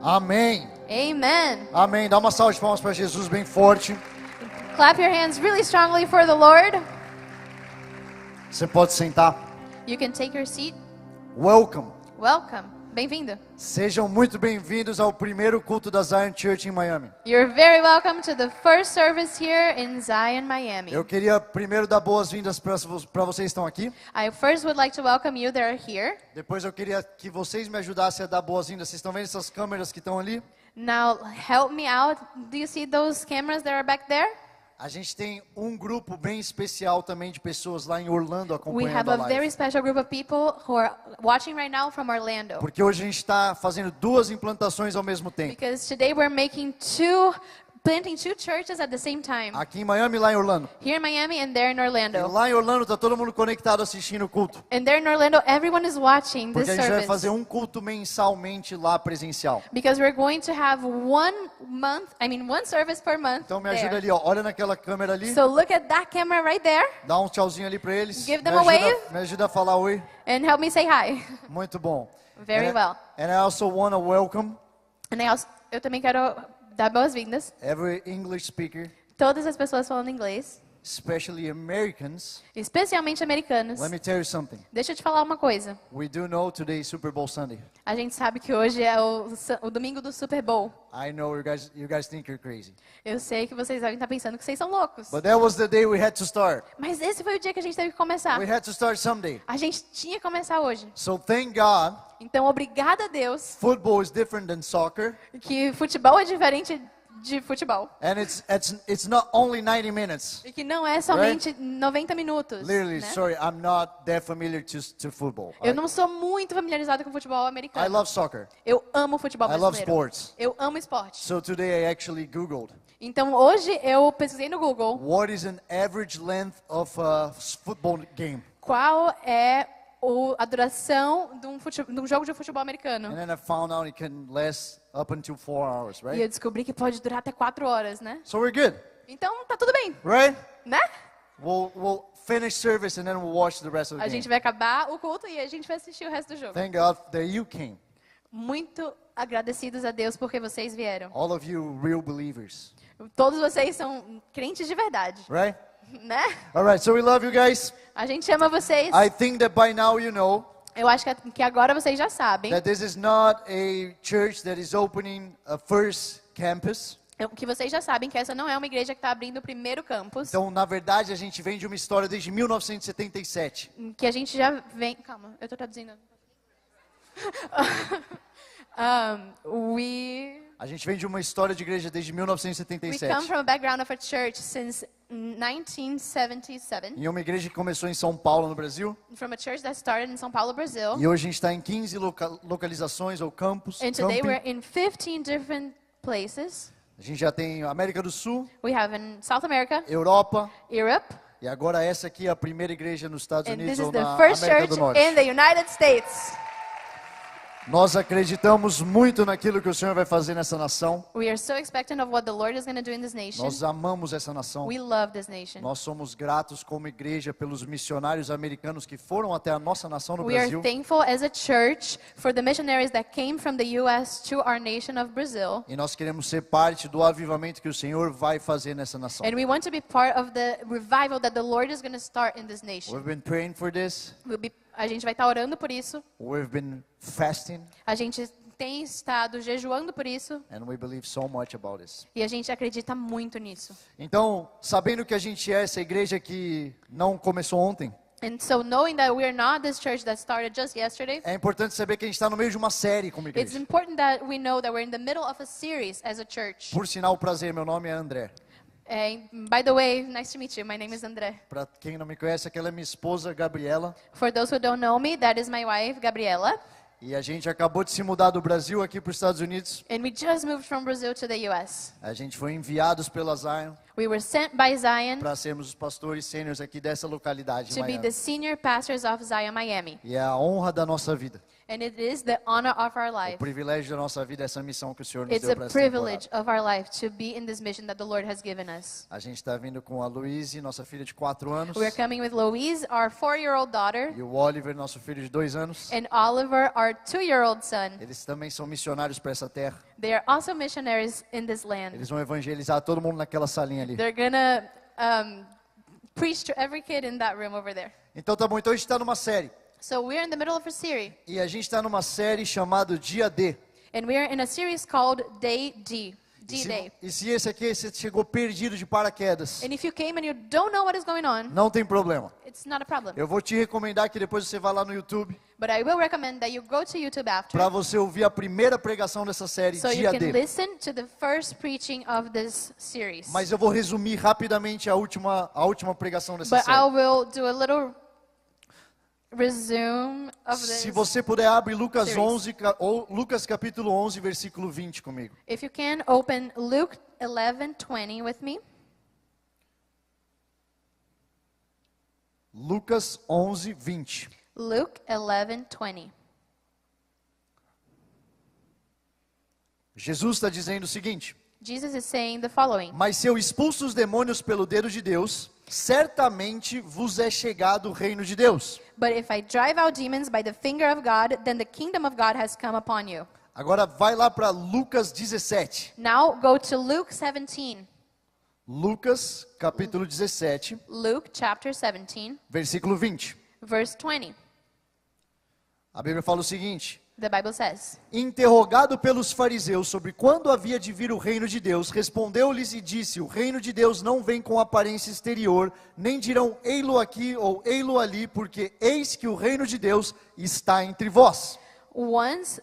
Amém. Amen. Amém. Dá uma salva de palmas para Jesus bem forte. Clap your hands really strongly for the Lord. Você pode sentar. You can take your seat. Welcome. Welcome. Bem-vindo. Sejam muito bem-vindos ao primeiro culto da Zion Church em Miami. You're very welcome to the first service here in Zion, Miami. Eu queria primeiro dar boas-vindas para vocês que estão aqui. I first would like to welcome you that are here. Depois eu queria que vocês me ajudassem a dar boas-vindas. Vocês estão vendo essas câmeras que estão ali? Now, help me out. Do you see those cameras that are back there? A gente tem um grupo bem especial também de pessoas lá em Orlando We acompanhando have a a live. very special group of people who are watching right now from Orlando. Porque hoje a gente está fazendo duas implantações ao mesmo tempo. Because today we're planting two churches at the same time. Aqui em Miami e lá em Orlando. Here in Miami and there in E Orlando. lá em Orlando está todo mundo conectado assistindo o culto. And there in Orlando, everyone is watching this Porque a gente vai fazer service. um culto mensalmente lá presencial. Because we're going to have one service per month Então me ajuda there. ali, ó. Olha naquela câmera ali. So look at that camera right there Dá um tchauzinho ali para eles. Give Me them a ajuda, wave. me ajuda a falar oi. and help me say hi. Muito bom. Very And I- well. And I also want to welcome Eu também quero dar boas-vindas. every English speaker, Todas as pessoas falando inglês, especially Americans. especialmente americanos. Let me tell you something. Deixa eu te falar uma coisa. We do know today is Super Bowl Sunday. A gente sabe que hoje é o domingo do Super Bowl. I know you guys think you're crazy. Eu sei que vocês devem estar pensando que vocês são loucos. But that was the day we had to start. Mas esse foi o dia que a gente teve que começar. We had to start someday. A gente tinha que começar hoje. So thank God, Então, obrigada a Deus football is different than soccer. que futebol é diferente de futebol. And it's not only 90 minutes. E que não é somente 90 minutos. Literally, né? sorry, I'm not that familiar to football. Eu não sou muito familiarizada com futebol americano. I love soccer. Eu amo futebol I love brasileiro. sports. Eu amo esporte. So today I actually Googled Então hoje eu pesquisei no Google what is an average length of a football game. qual é a duração de um jogo de futebol americano. And then I found out it can last up until 4 hours, E eu right? descobri que pode durar até 4 horas, né? So we're good, Então tá tudo bem, right? né? We'll finish service and then we'll watch the rest of the A game. gente vai acabar o culto e a gente vai assistir o resto do jogo. Thank God that you came. Muito agradecidos a Deus porque vocês vieram. All of you real believers, Todos vocês são crentes de verdade, right? né? All right, so we love you guys. A gente ama vocês. I think that by now you know Eu acho que agora vocês já sabem that this is not a church that is opening a first campus. que vocês já sabem que essa não é uma igreja que está abrindo o primeiro campus. Então, na verdade, a gente vem de uma história desde 1977. Que a gente já vem. Calma, eu tô traduzindo. A gente vem de uma história de igreja desde We come 1977. from a background of a church since 1977. E uma igreja que começou em São Paulo, no Brasil. From a church that started in São Paulo, Brazil. E hoje a gente está em 15 localizações ou campos. And today campi. we're in 15 different places. A gente já tem América do Sul, We have in South America, Europa. Europe, E agora essa aqui é a primeira igreja nos Estados and Unidos this is ou the na first América church do Norte. in the United States. Nós acreditamos muito naquilo que o Senhor vai fazer nessa nação. We are so expectant of what the Lord is going to do in this nation. Nós amamos essa nação. We love this nation. Nós somos gratos como igreja pelos missionários americanos que foram até a nossa nação no We are Brasil. thankful as a church for the missionaries that came from the U.S. to our nation of Brazil. E nós queremos ser parte do avivamento que o Senhor vai fazer nessa nação. And we want to be part of the revival that the Lord is going to start in this nation. We've been praying for this. A gente vai estar orando por isso. We've been fasting. A gente tem estado jejuando por isso. And we believe so much about this. E a gente acredita muito nisso. Então, sabendo que a gente é essa igreja que não começou ontem, And so knowing that we are not this church that started just yesterday, é importante saber que a gente está no meio de uma série como it's igreja. important that we know that we're in the middle of a series as a church. Por sinal, prazer, meu nome é André. By the way, nice to meet you. My name is André. Para quem não me conhece, aquela é minha esposa, Gabriela. For those who don't know me, that is my wife, Gabriela. E a gente acabou de se mudar do Brasil aqui para os Estados Unidos. And we just moved from Brazil to the U.S. A gente foi enviados pela Zion We were sent by Zion para sermos os pastores sêniores aqui dessa localidade. em to be Miami. the senior pastors of Zion, Miami. E é a honra da nossa vida. And it is the honor of our O life. privilégio da nossa vida é essa missão que o Senhor nos It's deu a para essa temporada. privilege of our life to be in this mission that the Lord has given us. A gente está vindo com a Luíse, nossa filha de 4 anos, We're coming with Louise, our 4-year-old daughter, e o Oliver, nosso filho de 2 anos. and Oliver, our 2-year-old son. Eles também são missionários para essa terra. They are also missionaries in this land. Eles vão evangelizar todo mundo naquela salinha ali. They're gonna preach to every kid in that room over there. Então tá bom, então a gente está numa série. So we're in the middle of a series, E a gente está numa série chamada Dia D. and we're in a series called Day D, E D-Day. se esse aqui você chegou perdido de paraquedas, And if you came and you don't know what is going on, não tem problema. it's not a problem. Eu vou te recomendar que depois você vá lá no YouTube But I will recommend that you go to YouTube after, para você ouvir a primeira pregação dessa série, so you Dia can D. listen to the first preaching of this series. Mas eu vou resumir rapidamente a última pregação dessa But I série. will do a little resume of this. Se você puder, abre Lucas series. 11, ou Lucas capítulo 11, versículo 20 comigo. If you can, open Luke 11:20 with me. Lucas 11, 20. Luke 11:20. Jesus está dizendo o seguinte: Jesus is saying the following. mas se eu expulso os demônios pelo dedo de Deus, certamente vos é chegado o reino de Deus. But if I drive out demons by the finger of God, then the kingdom of God has come upon you. Agora vai lá para Lucas 17. Now go to Luke 17. Lucas capítulo 17, Luke chapter 17, versículo 20. verse 20. A Bíblia fala o seguinte: The Bible says, interrogado pelos fariseus sobre quando havia de vir o reino de Deus, respondeu-lhes e disse: o reino de Deus não vem com aparência exterior, nem dirão ei-lo aqui ou ei-lo ali, porque eis que o reino de Deus está entre vós. once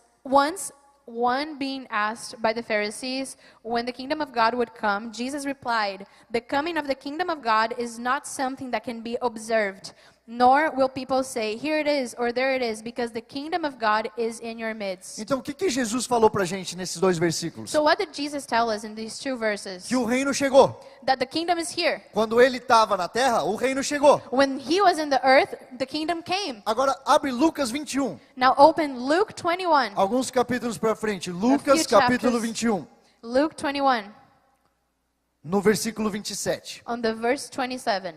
one being asked by the Pharisees when the kingdom of God would come, Jesus replied, the coming of the kingdom of God is not something that can be observed, nor will people say, here it is or there it is, because the kingdom of God is in your midst. Então o que Jesus falou para a gente nesses dois versículos? So what did Jesus tell us in these two verses? Que o reino chegou. That the kingdom is here. Quando ele estava na terra, o reino chegou. When he was in the earth, the kingdom came. Agora abre Lucas 21, Now open Luke 21. alguns capítulos para frente. Lucas few capítulo chapters. 21, Luke 21, no versículo 27. on the verse 27.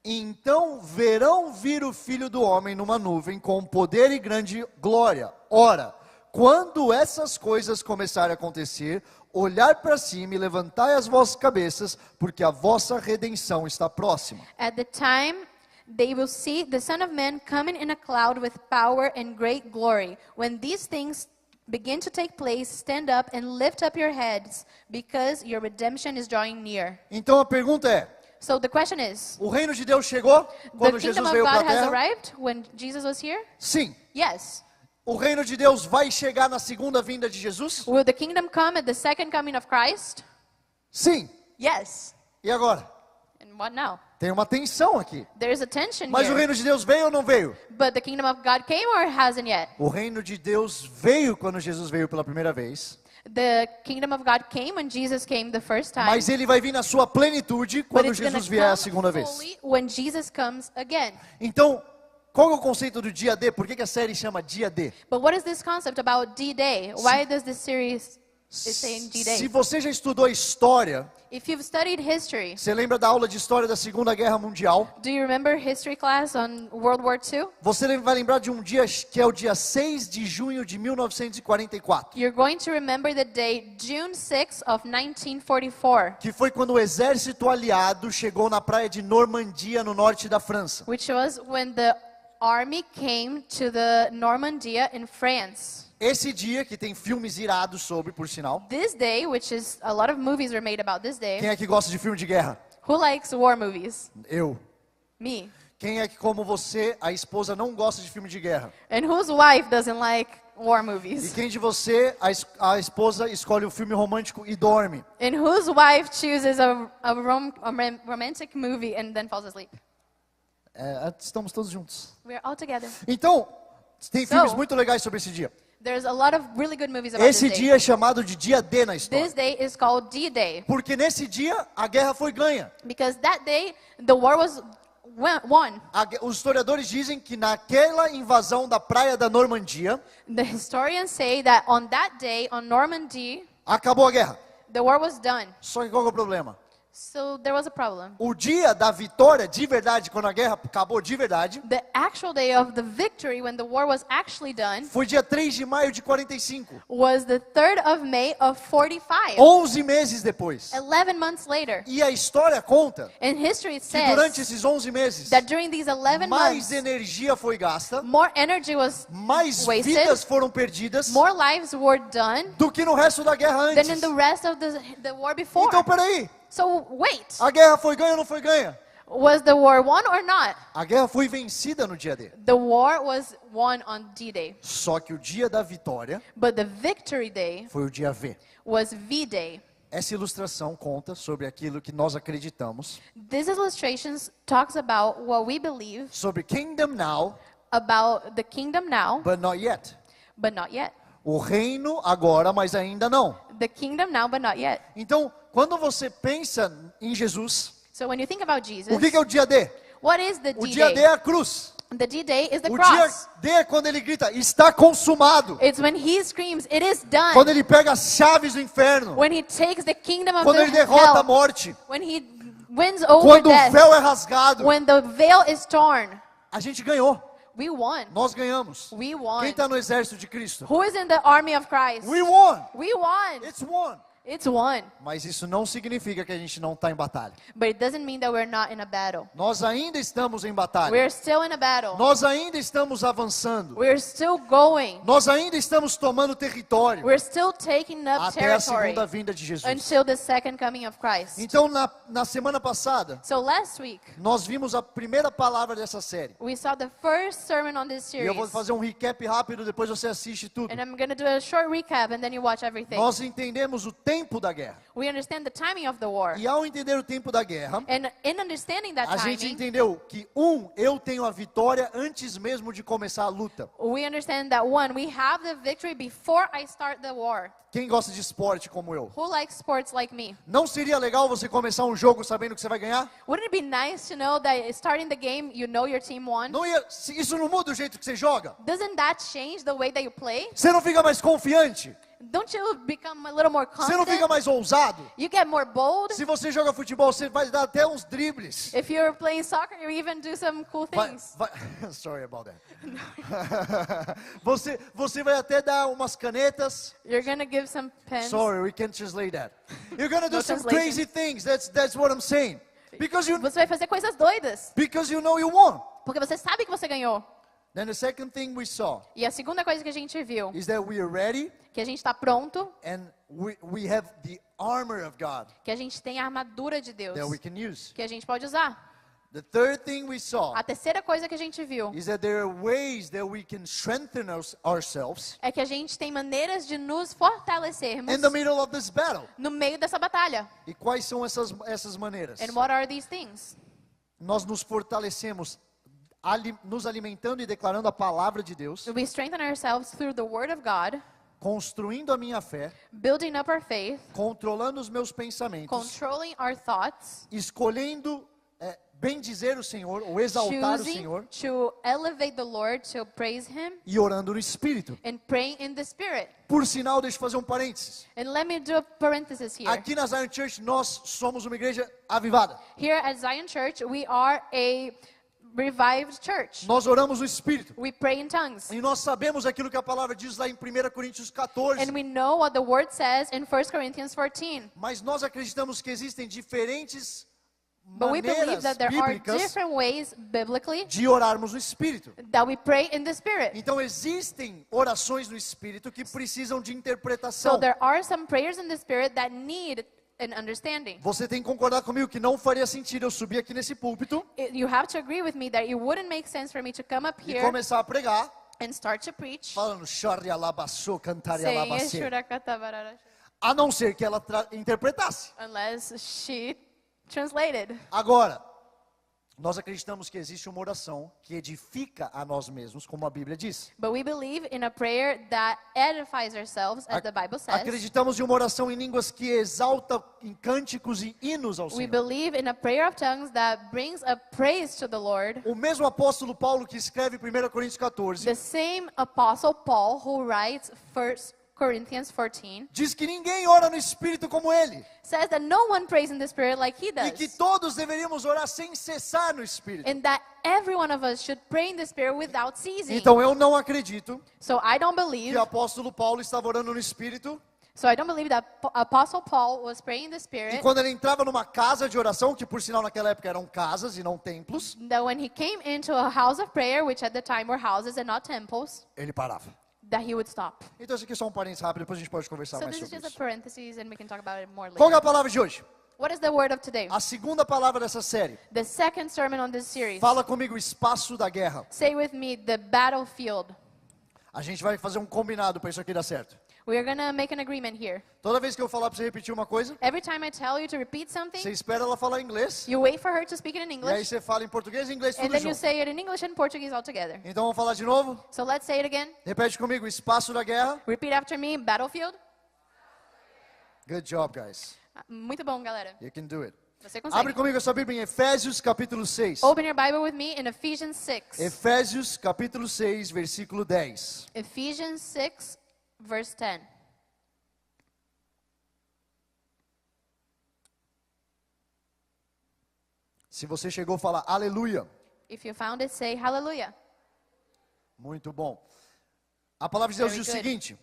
Então verão vir o Filho do Homem numa nuvem com poder e grande glória. Ora, quando essas coisas começarem a acontecer, olhar para cima e levantai as vossas cabeças, porque a vossa redenção está próxima. At the time they will see the Son of Man coming in a cloud with power and great glory. When these things begin to take place, stand up and lift up your heads, because your redemption is drawing near. Então a pergunta é: So the question is, o reino de Deus chegou the quando kingdom Jesus of veio para a God has terra? arrived when Jesus was here? Sim. Yes. O reino de Deus vai chegar na segunda vinda de Jesus? Will the kingdom come at the second coming of Christ? Sim. Yes. E agora? And what now? Tem uma tensão aqui. There's a tension Mas o here. reino de Deus veio ou não veio? But the kingdom of God came or hasn't yet? O reino de Deus veio quando Jesus veio pela primeira vez. The kingdom of God came when Jesus came the first time. Mas ele vai vir na sua plenitude But quando it's going Jesus to vier a come segunda vez. fully when Jesus comes again. Então, qual é o conceito do dia D? Por que a série chama Dia D? But what is this concept about D-Day? Why does this series is saying Se D-Day? você já estudou história, If you've studied history, você lembra da aula de história da Segunda Guerra Mundial? do you remember history class on World War II? Você vai lembrar de um dia que é o dia 6 de junho de 1944. You're going to remember the day June 6th of 1944, Que foi quando o exército aliado chegou na praia de Normandia, no norte da França. which was when the army came to the Normandia in France. Esse dia, que tem filmes irados sobre, por sinal. This day, which is a lot of movies were made about this day. Quem é que gosta de filme de guerra? Who likes war movies? Eu. Me. Quem é que, como você, a esposa não gosta de filme de guerra? And whose wife doesn't like war E movies? quem de você, a esposa, escolhe o filme romântico e dorme? And whose wife chooses a romantic movie and then falls asleep? Estamos todos juntos. We're all together. Então, tem filmes So- muito legais sobre esse dia. There's a lot of really good movies about Esse this day. dia é chamado de dia D na This história. day is called D-Day Porque nesse dia, a guerra foi ganha. because that day the war was won. Os historiadores dizem que naquela invasão da praia da Normandia, The historians say that on that day, on Normandy, acabou a guerra. the war was done. Só que qual que é o problema? So there was a problem. O dia da vitória de verdade, quando a guerra acabou de verdade, The actual day of the victory, when the war was actually done, foi dia 3 de maio de 45. was the 3rd of May of 45. 11 meses depois. 11 months later. E a história conta In history it que durante says esses 11 meses, that during these 11 mais months, energia foi gasta, more energy was mais wasted, vidas foram perdidas more lives were done do que no resto da guerra than in antes. the rest of the war before. Então, peraí, So wait, a guerra foi ganha ou não foi ganha? was the war won or not? A guerra foi vencida no dia D. The war was won on D-Day, Só que o dia da vitória but the victory day foi o dia V. was V-Day. Essa ilustração conta sobre aquilo que nós acreditamos, This illustration talks about what we believe sobre Kingdom Now, about the kingdom now, but not yet. but not yet. O reino agora, mas ainda não. The kingdom now, but not yet. Então, quando você pensa em Jesus, So when you think about o Jesus, que é o dia D? what is the O dia D D-Day? é a cruz. The D-Day is the O dia cross. D é quando ele grita, está consumado. It's when he screams, it is Quando done. ele pega as chaves do inferno. When he takes the kingdom of Quando the ele derrota a hell. morte. When he wins over Quando o death. véu é rasgado. When the veil is torn. A gente ganhou. We won. Nós ganhamos. We Quem won. está no exército de Cristo? Who is in the army of Christ? We won. We won. It's won. It's won. Mas isso não significa que a gente não está em batalha. But it doesn't mean that we're not in a battle. Nós ainda estamos em batalha. We're still in a battle. Nós ainda estamos avançando. We're still going. Nós ainda estamos tomando território We're still taking up até a territory segunda vinda de Jesus. until the second coming of Christ. Então, na semana passada, So last week, nós vimos a primeira palavra dessa série. we saw the first sermon on this E eu vou series. fazer um recap rápido, depois você assiste tudo. And I'm going to do a short recap and then you watch everything. Nós entendemos o tempo da guerra. We understand the timing of the war. E ao entender o tempo da guerra, And in understanding that a gente timing, entendeu que, eu tenho a vitória antes mesmo de começar a luta. we understand that one, we have the victory before I start the war. Quem gosta de esporte como eu? Who likes sports like me? Não seria legal você começar um jogo sabendo que você vai ganhar? Wouldn't it be nice to know that starting the game, you know your team won? Isso não muda o jeito que você joga? Doesn't that change the way that you play? Você não fica mais confiante? Don't you become a little more Você não fica confident? mais ousado? You get more bold? Se você joga futebol, você vai dar até uns dribles. If you're playing soccer, you even do some cool things. Sorry about that. Você vai até dar umas canetas. You're gonna give some pens. Sorry, we can't translate that. You're gonna do No some translation. crazy things. That's what I'm saying. Because Você vai fazer coisas doidas, you know you won. porque você sabe que você ganhou. Then the second thing we saw E a segunda coisa que a gente viu, is that we are ready que a gente está pronto, and we have the armor of God que a gente tem a armadura de Deus, that we can use. que a gente pode usar. The third thing we saw A terceira coisa que a gente viu is that there are ways that we can strengthen ourselves é que a gente tem maneiras de nos fortalecermos in the middle of this battle. no meio dessa batalha. E quais são essas maneiras? And what are these things? Nós nos fortalecemos nos alimentando e declarando a palavra de Deus, We strengthen ourselves through the Word of God, construindo a minha fé, building up our faith, controlando os meus pensamentos, controlling our thoughts, escolhendo bem dizer o Senhor, ou exaltar o choosing Senhor, to elevate the Lord, to praise Him, e orando no Espírito. and praying in the Spirit. Por sinal, deixa eu fazer um parênteses. And let me do a parenthesis here. Aqui na Zion Church, nós somos uma igreja avivada. Here at Zion Church, we are a revived church. Nós oramos no Espírito. We pray in tongues. E nós sabemos aquilo que a palavra diz lá em 1 Coríntios 14. And we know what the Word says in 1 Corinthians 14. Mas nós acreditamos que existem diferentes But we believe maneiras that there are bíblicas different ways, biblically, de orarmos no Espírito. that we pray in the Spirit. Então existem orações no Espírito que precisam de So interpretação. there are some prayers in the Spirit that need an understanding. Você tem que concordar comigo que não faria sentido eu subir aqui nesse púlpito You have to agree with me that it wouldn't make sense for me to come up e here começar a pregar and start to preach, falando chore alabaçô, cantare saying alabacê, "Eshurakatabara," a não ser que ela interpretasse. unless she translated. Agora, Nós acreditamos que existe uma oração que edifica a nós mesmos, como a Bíblia diz. But we believe in a prayer that edifies ourselves, as the Bible says. Acreditamos em uma oração em línguas que exalta em cânticos e hinos ao We Senhor. believe in a prayer of tongues that brings a praise to the Lord. O mesmo apóstolo Paulo que escreve 1 Coríntios 14, The same Apostle Paul who writes 1 Corinthians 14 diz que ninguém ora no Espírito como ele. says that no one prays in the Spirit like he E que does. todos deveríamos orar sem cessar no Espírito. And that every one of us should pray in the Spirit without ceasing. Então eu não acredito So I don't que believe o apóstolo Paulo estava orando no Espírito. that Apostle Paul was praying in the E Spirit. quando ele entrava numa casa de oração, que por sinal naquela época eram casas e não templos, That when he came into a house of prayer, which at the time were houses and not temples, ele parava. that he would stop. Então isso aqui é só um parênteses rápido, depois a gente pode conversar So mais this is sobre just a isso. parenthesis and we can talk about it more Qual que é later. a palavra de hoje? What is the word of today? A segunda palavra dessa série. The second sermon on this series. Fala comigo, espaço da guerra. Say with me, the battlefield. A gente vai fazer um combinado para isso aqui dar certo. We are going to make an agreement here. Toda vez que eu falar para você repetir uma coisa, Every time I tell you to repeat something, você espera ela falar inglês, you wait for her to speak it in e aí English, você fala em português e inglês and tudo then you junto. say it in English and Portuguese all together. Então vamos falar de novo? So let's say it again. Repete comigo, espaço da guerra. Repeat after me, battlefield. Good job, guys. Muito bom, galera. You can do it. Você Abre consegue. comigo a sua Bíblia em Efésios capítulo 6. Open your Bible with me in Ephesians 6. Efésios capítulo 6, versículo 10. Ephesians 6, verse 10. Se você chegou, fala aleluia. If you found it, say hallelujah. Muito bom. A palavra de Deus Very diz o good. seguinte: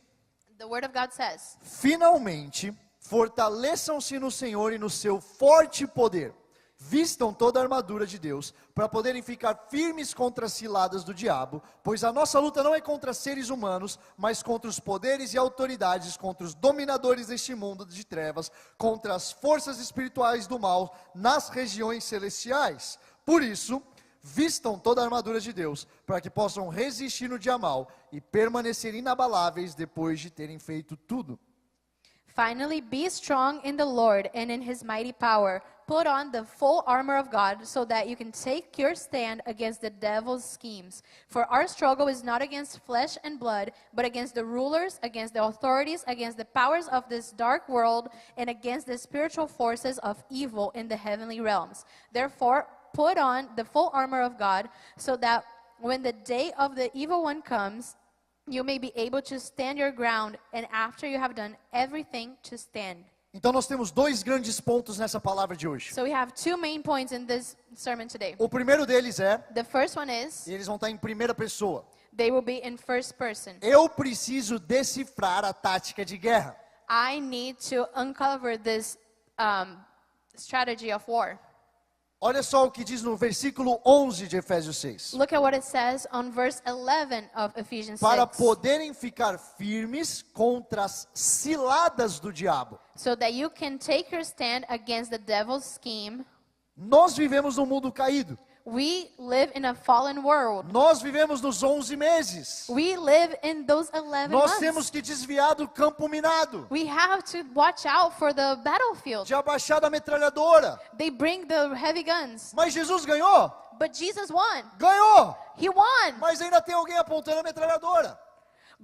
The word of God says, finalmente, fortaleçam-se no Senhor e no seu forte poder. Vistam toda a armadura de Deus, para poderem ficar firmes contra as ciladas do diabo, pois a nossa luta não é contra seres humanos, mas contra os poderes e autoridades, contra os dominadores deste mundo de trevas, contra as forças espirituais do mal nas regiões celestiais. Por isso, vistam toda a armadura de Deus, para que possam resistir no dia mal e permanecer inabaláveis depois de terem feito tudo. finally be strong in the Lord and in his mighty power. Put on the full armor of God so that you can take your stand against the devil's schemes. For our struggle is not against flesh and blood, but against the rulers, against the authorities, against the powers of this dark world, and against the spiritual forces of evil in the heavenly realms. Therefore, put on the full armor of God so that when the day of the evil one comes, you may be able to stand your ground, and after you have done everything, to stand. Então nós temos dois grandes pontos nessa palavra de hoje. So we have two main points in this sermon today. O primeiro deles é, The first one is, e eles vão estar em primeira pessoa, they will be in first person. eu preciso decifrar a tática de guerra. I need to uncover this strategy of war. Olha só o que diz no versículo 11 de Efésios 6. Look at what it says on verse 11 of Ephesians 6. Para poderem ficar firmes contra as ciladas do diabo. So that you can take your stand against the devil's scheme. Nós vivemos num mundo caído. We live in a fallen world. Nós vivemos nos 11 meses. We live in those 11 Nós months. temos que desviar do campo minado. We have to watch out for the battlefield. De abaixar da metralhadora. They bring the heavy guns. Mas Jesus ganhou? But Jesus won. Ganhou! He won. Mas ainda tem alguém apontando a metralhadora.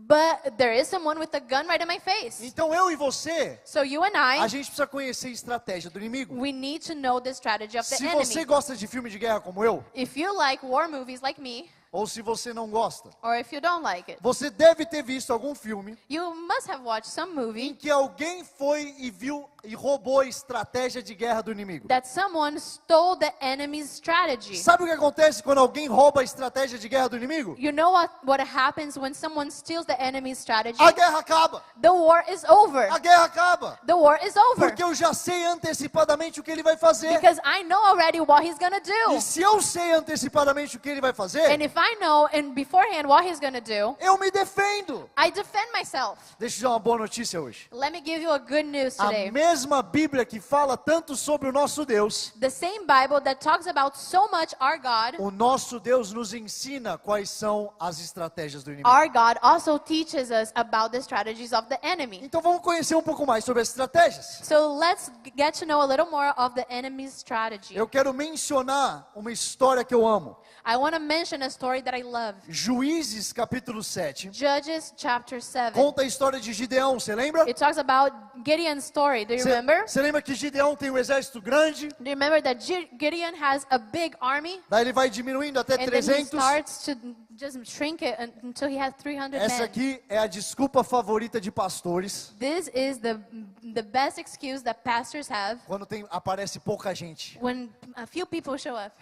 But there is someone with a gun right in my face. Então eu e você, So you and a I, gente precisa conhecer a estratégia do inimigo. we need to know the strategy of the Se você enemy. gosta de filme de guerra como eu, If you like war movies like me, ou se você não gosta, or if you don't like it, você deve ter visto algum filme you must have watched some em movie que alguém foi e viu e roubou a estratégia de guerra do inimigo. that someone stole the enemy's strategy. Sabe o que acontece quando alguém rouba a estratégia de guerra do inimigo? You know what happens when someone steals the enemy's strategy? A guerra acaba. The war is over. A guerra acaba. The war is over. Porque eu já sei antecipadamente o que ele vai fazer. Because I know already what he's gonna do. E se eu sei antecipadamente o que ele vai fazer, And if I know in beforehand what he's going to do, eu me defendo. I defend myself. Deixa eu te dar uma boa notícia hoje. Let me give you a good news A today. mesma Bíblia que fala tanto sobre o nosso Deus, The same Bible that talks about so much our God, o nosso Deus nos ensina quais são as estratégias do inimigo. our God also teaches us about the strategies of the enemy. Então vamos conhecer um pouco mais sobre as estratégias. So let's get to know a little more of the enemy's strategy. Eu quero mencionar uma história que eu amo. I want to mention a story that I love. Juízes capítulo 7. Judges chapter 7. Conta a história de Gideão, você lembra? It talks about Gideon's story. Do you remember? Você lembra que Gideão tem um exército grande? Do you remember that Gideon has a big army? Daí ele vai diminuindo até And then he 300. starts to just shrink it until he has 300 Essa men. aqui é a desculpa favorita de pastores This is the best excuse that pastors have quando aparece pouca gente. when a few people show up.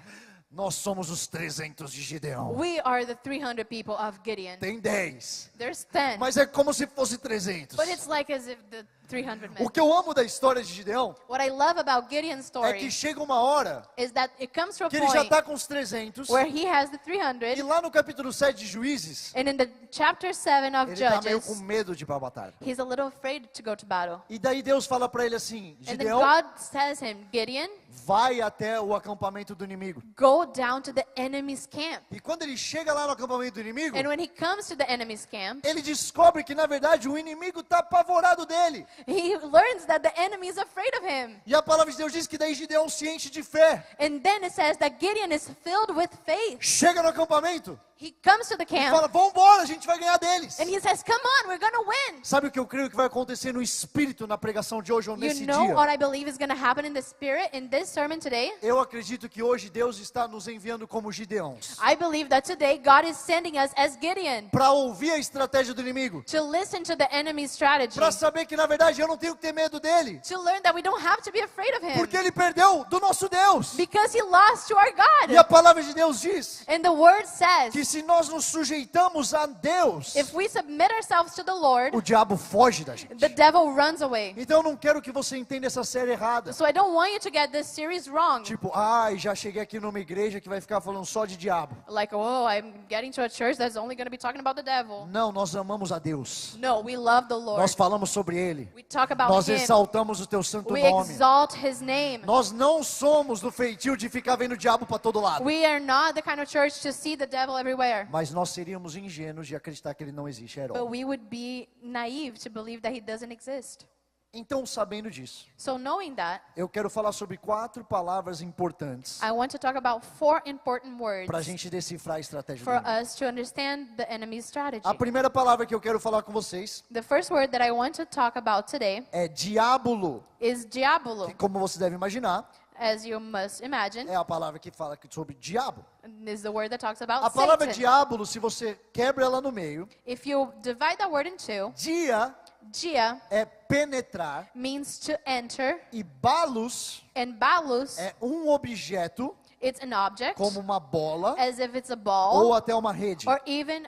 Nós somos os 300 de Gideão. We are the 300 people of Gideon. Tem 10. There's 10. Mas é como se fosse 300. But it's like as if the 300 men. O que eu amo da história de Gideão What I love about Gideon's é story que chega uma hora is that it comes to a que ele já point está com os 300. where he has the E 300, lá no capítulo 7 de Juízes, and in the chapter 7 of ele está meio com Judges, medo de ir para a batalha. he's a little afraid to go to battle. E daí Deus fala para ele assim: And then Gideão, God says him, Gideon, vai até o acampamento do inimigo. go down to the enemy's camp. E quando ele chega lá no acampamento do inimigo, And when he comes to the enemy's camp, ele descobre que na verdade o inimigo está apavorado dele. he learns that the enemy is afraid of him. E a palavra de Deus diz que daí Gideão se enche de fé. And then it says that Gideon is filled with faith. Chega no acampamento He comes to the e camp fala: vamos embora, a gente vai ganhar deles. and he says, come on, we're going to win. Sabe o que eu creio que vai acontecer no espírito na pregação de hoje ou You nesse know dia? what I believe is going to happen in the spirit in this sermon today? Eu acredito que hoje Deus está nos enviando como Gideões I believe that today God is sending us as Gideon para ouvir a estratégia do inimigo, to listen to the enemy's strategy, para saber que na verdade eu não tenho que ter medo dele, to learn that we don't have to be afraid of him porque ele perdeu do nosso Deus. because he lost to our E a God. palavra de Deus diz And the word says, que se nós nos sujeitamos a Deus, if we submit ourselves to the Lord, o diabo foge da gente. the devil runs away. Então eu não quero que você entenda essa série errada. So I don't want you to get this series wrong. Tipo, já cheguei aqui numa igreja que vai ficar falando só de diabo. Like, oh, I'm getting to a church that's only going to be talking about the devil. Não, nós amamos a Deus. No, we love the Lord. Nós falamos sobre Ele. We talk about Nós him. exaltamos o Teu santo We nome. exalt his name. Nós não somos do feitio de ficar vendo o diabo para todo lado. We are not the kind of church to see the devil everywhere. Mas nós seríamos ingênuos de acreditar que ele não existe, But herói. we would be naive to believe that he doesn't exist. Então, sabendo disso, So knowing that, eu quero falar sobre 4 palavras importantes I want to talk about 4 important para a words gente decifrar a estratégia do for inimigo. us to understand the enemy's strategy. A primeira palavra que eu quero falar com vocês The first word that I want to talk about today é diábulo, is diabolo, que, como você deve imaginar, as you must imagine, é a palavra que fala sobre diabo. is the word that talks about A palavra Satan. diábulo, se você quebra ela no meio, If you divide that word in two, dia dia é penetrar means to enter, e balos and balus, é um objeto, it's an object, como uma bola as if it's a ou ball, até uma rede. or even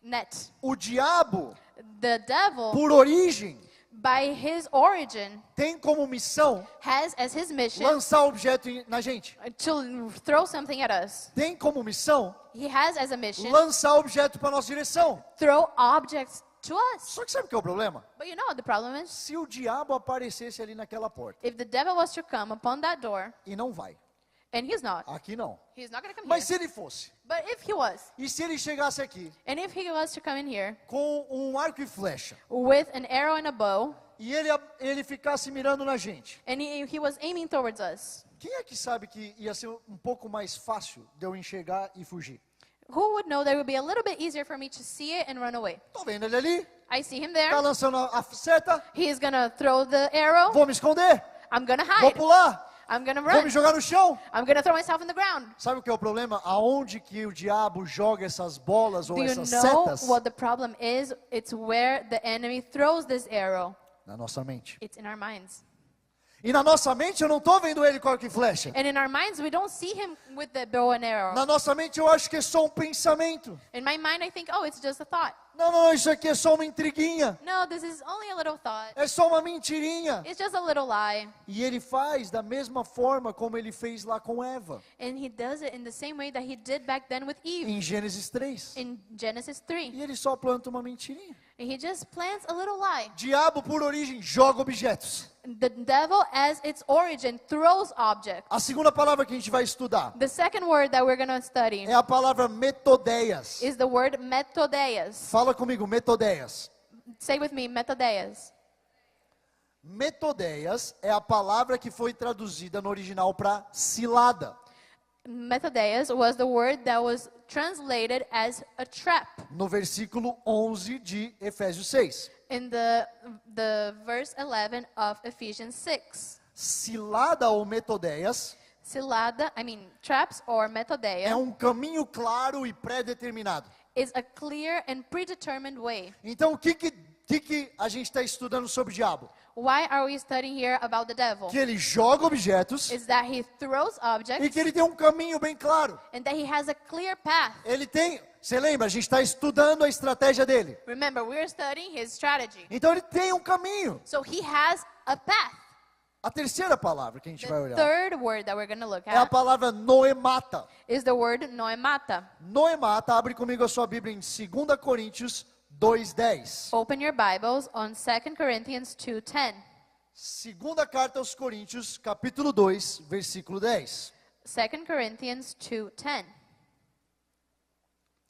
net. O diabo, The devil, por origem, by his origin, tem como missão has as his mission lançar objeto na gente. to throw something at us. Tem como missão He has as a mission lançar objeto para nossa direção. throw objects to us. Só que sabe o que é o problema? But you know what the problem is? Se o diabo aparecesse ali naquela porta, If the devil was to come upon that door, e não vai, and he's not não. going to come Mas here. se ele fosse, But if he was, e se ele chegasse aqui and if he was to come in here com um arco e flecha, with an arrow and a bow, e ele ficasse mirando na gente, and he was aiming towards us, quem é que sabe que ia ser um pouco mais fácil de eu enxergar e fugir? who would know that it would be a little bit easier for me to see it and run away? Tô vendo ele ali, I see him tá there. lançando a seta, He's going to throw the arrow. vou me esconder, I'm going to vou hide. pular, I'm going to vou me run. jogar no chão. I'm going to throw myself in the ground. Sabe o que é o problema? Aonde que o diabo joga essas bolas ou Do you essas know setas? what the problem is? It's where the enemy throws this arrow. Na nossa mente. It's in our minds. E na nossa mente eu não tô vendo ele com arco e flecha. And in our minds, we don't see him with the bow and arrow. Na nossa mente eu acho que é só um pensamento. In my mind, I think, oh, it's just a thought. Não, isso aqui é só uma intriguinha. No, this is only a little thought. É só uma mentirinha. It's just a little lie. E ele faz da mesma forma como ele fez lá com Eva, And he does it in the same way that he did back then with Eve em Gênesis 3. in Genesis 3. E ele só planta uma mentirinha. And he just plants a little lie. Diabo, por origem, joga objetos. The devil, as its origin, throws objects. A segunda palavra que a gente vai estudar The second word that we're going to study é a palavra metodeias. is the word methodeias. Fala comigo, metodeias. Say with me, methodeias. Metodeias é a palavra que foi traduzida no original para cilada. Methodeias was the word that was translated as a trap. No versículo 11 de Efésios 6. In the verse 11 of Ephesians 6. Cilada ou metodeias Traps or é methodeia um caminho claro e pré-determinado. is a clear and predetermined way. Então, o que a gente está estudando sobre o diabo? Why are we studying here about the devil? Que ele joga objetos Is that he throws e objects que ele tem um caminho bem claro. and that he has a clear path. Você lembra? A gente está estudando a estratégia dele. Remember, we're studying his strategy. Então, ele tem um caminho. So he has a path. A terceira palavra que a gente vai The olhar third word that we're going to look é a at palavra noemata. is the word noemata. Noemata, abre comigo a sua Bíblia em 2 Coríntios 2:10. Open your Bibles on 2 Corinthians 2:10. Segunda carta aos Coríntios, capítulo 2, versículo 10. 2 Corinthians 2:10.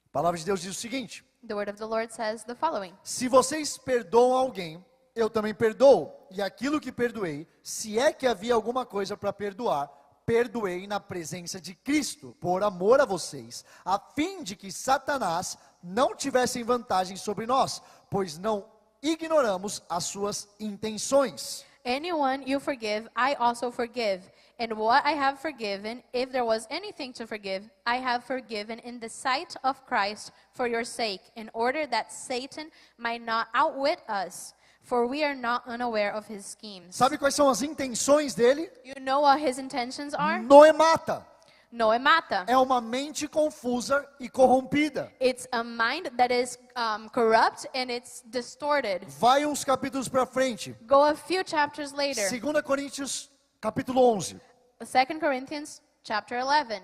A palavra de Deus diz o seguinte: The word of the Lord says the following. se vocês perdoam alguém, eu também perdoo. E aquilo que perdoei, se é que havia alguma coisa para perdoar, perdoei na presença de Cristo, por amor a vocês, a fim de que Satanás não tivesse vantagem sobre nós, pois não ignoramos as suas intenções. Anyone you forgive, I also forgive. And what I have forgiven, if there was anything to forgive, I have forgiven in the sight of Christ for your sake, in order that Satan might not outwit us. For we are not unaware of his schemes. Sabe quais são as intenções dele? You know what his intentions are? Noemata. Noemata. É uma mente confusa e corrompida. It's a mind that is corrupt and it's distorted. Vai uns capítulos para frente. Go a few chapters later. 2 Coríntios, capítulo 11. 2 Corinthians chapter 11.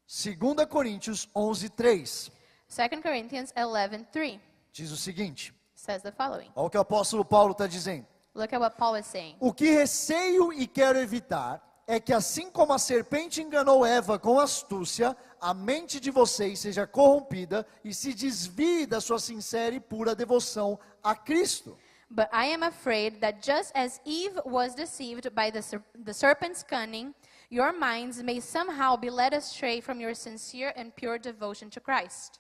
2 Coríntios 11:3. 2 Corinthians 11:3 Diz o seguinte. says the following. Olha o que o apóstolo Paulo está dizendo. Look at what Paul is saying. O que receio e quero evitar é que assim como a serpente enganou Eva com astúcia, a mente de vocês seja corrompida e se desvie da sua sincera e pura devoção a Cristo. But I am afraid that just as Eve was deceived by the serpent's cunning, your minds may somehow be led astray from your sincere and pure devotion to Christ.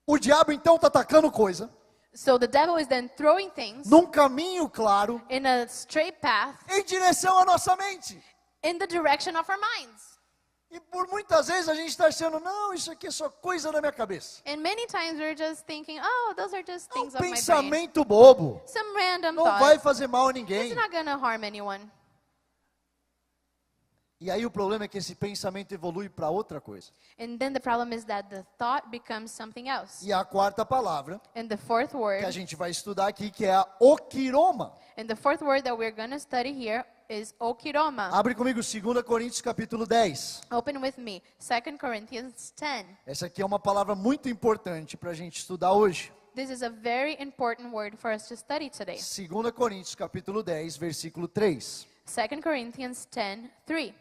O diabo então está atacando coisa, So the devil is then throwing things num caminho claro, in a straight path em direção à nossa mente. in the direction of our minds. E por muitas vezes a gente está achando, não, isso aqui é só coisa da minha cabeça. And many times we're just thinking, oh, those are just É um things of my brain. pensamento bobo. Some random Não thought. vai fazer mal a ninguém. It's not going to harm anyone. E aí o problema é que esse pensamento evolui para outra coisa. And then the problem is that the thought becomes something else. E a quarta palavra And the fourth que a word, gente vai estudar aqui, que é a okiroma. and the fourth word that we're going to study here is okiroma. Abre comigo 2 Coríntios capítulo 10. Open with me, 2 Corinthians 10. Essa aqui é uma palavra muito importante para a gente estudar hoje. This is a very important word for us to study today. 2 Coríntios capítulo 10, versículo 3. 2 Corinthians 10, 3.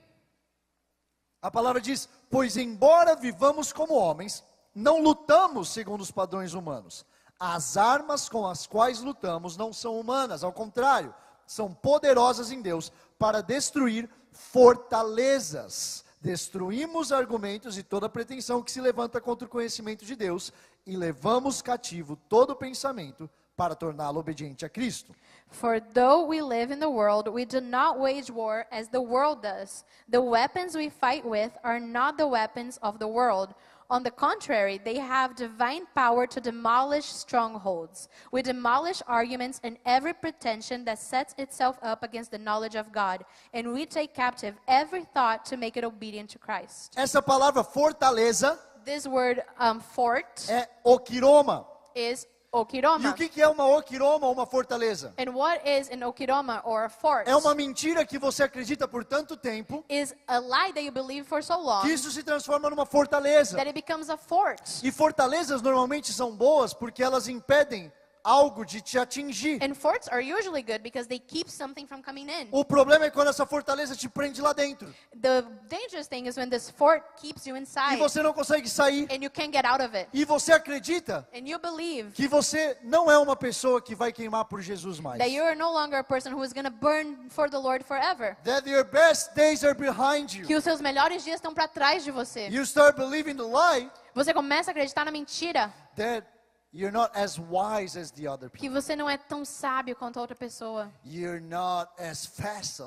A palavra diz, pois embora vivamos como homens, não lutamos segundo os padrões humanos. As armas com as quais lutamos não são humanas, ao contrário, são poderosas em Deus para destruir fortalezas. Destruímos argumentos e toda pretensão que se levanta contra o conhecimento de Deus e levamos cativo todo pensamento para torná-lo obediente a Cristo. For though we live in the world, we do not wage war as the world does. The weapons we fight with are not the weapons of the world. On the contrary, they have divine power to demolish strongholds. We demolish arguments and every pretension that sets itself up against the knowledge of God. And we take captive every thought to make it obedient to Christ. Essa palavra fortaleza This word fort é okiroma. is E o okiroma. que é uma okiroma ou uma fortaleza? And what is an okiroma or a fort? É uma mentira que você acredita por tanto tempo Is a lie that you believe for so long que isso se transforma numa fortaleza. that it becomes a fort. E fortalezas normalmente são boas porque elas impedem algo de te atingir. And forts are usually good because they keep something from coming in. O problema é quando essa fortaleza te prende lá dentro The dangerous thing is when this fort keeps you e inside você não consegue sair. and you can't get out of it. E você acredita And you believe que você não é uma pessoa que vai queimar por Jesus mais. that you are no longer a person who is going to burn for the Lord forever. That your best days are behind you. Que os seus melhores dias estão para trás de você. You start believing the lie Você começa a acreditar na mentira that you're not as wise as the other people. que você não é tão sábio quanto a outra pessoa, You're not as fast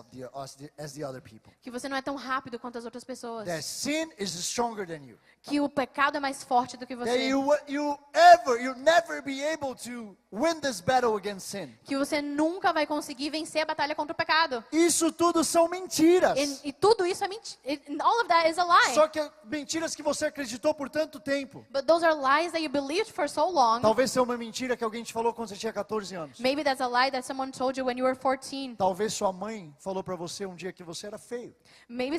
as the other people. que você não é tão rápido quanto as outras pessoas, That sin is stronger than you. que o pecado é mais forte do que That você, you'll never be able to win this battle against sin. que você nunca vai conseguir vencer a batalha contra o pecado. Isso tudo são mentiras. E tudo isso é mentira. All of that is a lie. Só que mentiras que você acreditou por tanto tempo. But those are lies that you believed for so long. Talvez seja uma mentira que alguém te falou quando você tinha 14 anos. Maybe that's a lie that someone told you when you were 14. Talvez sua mãe falou para você um dia que você era feio. Maybe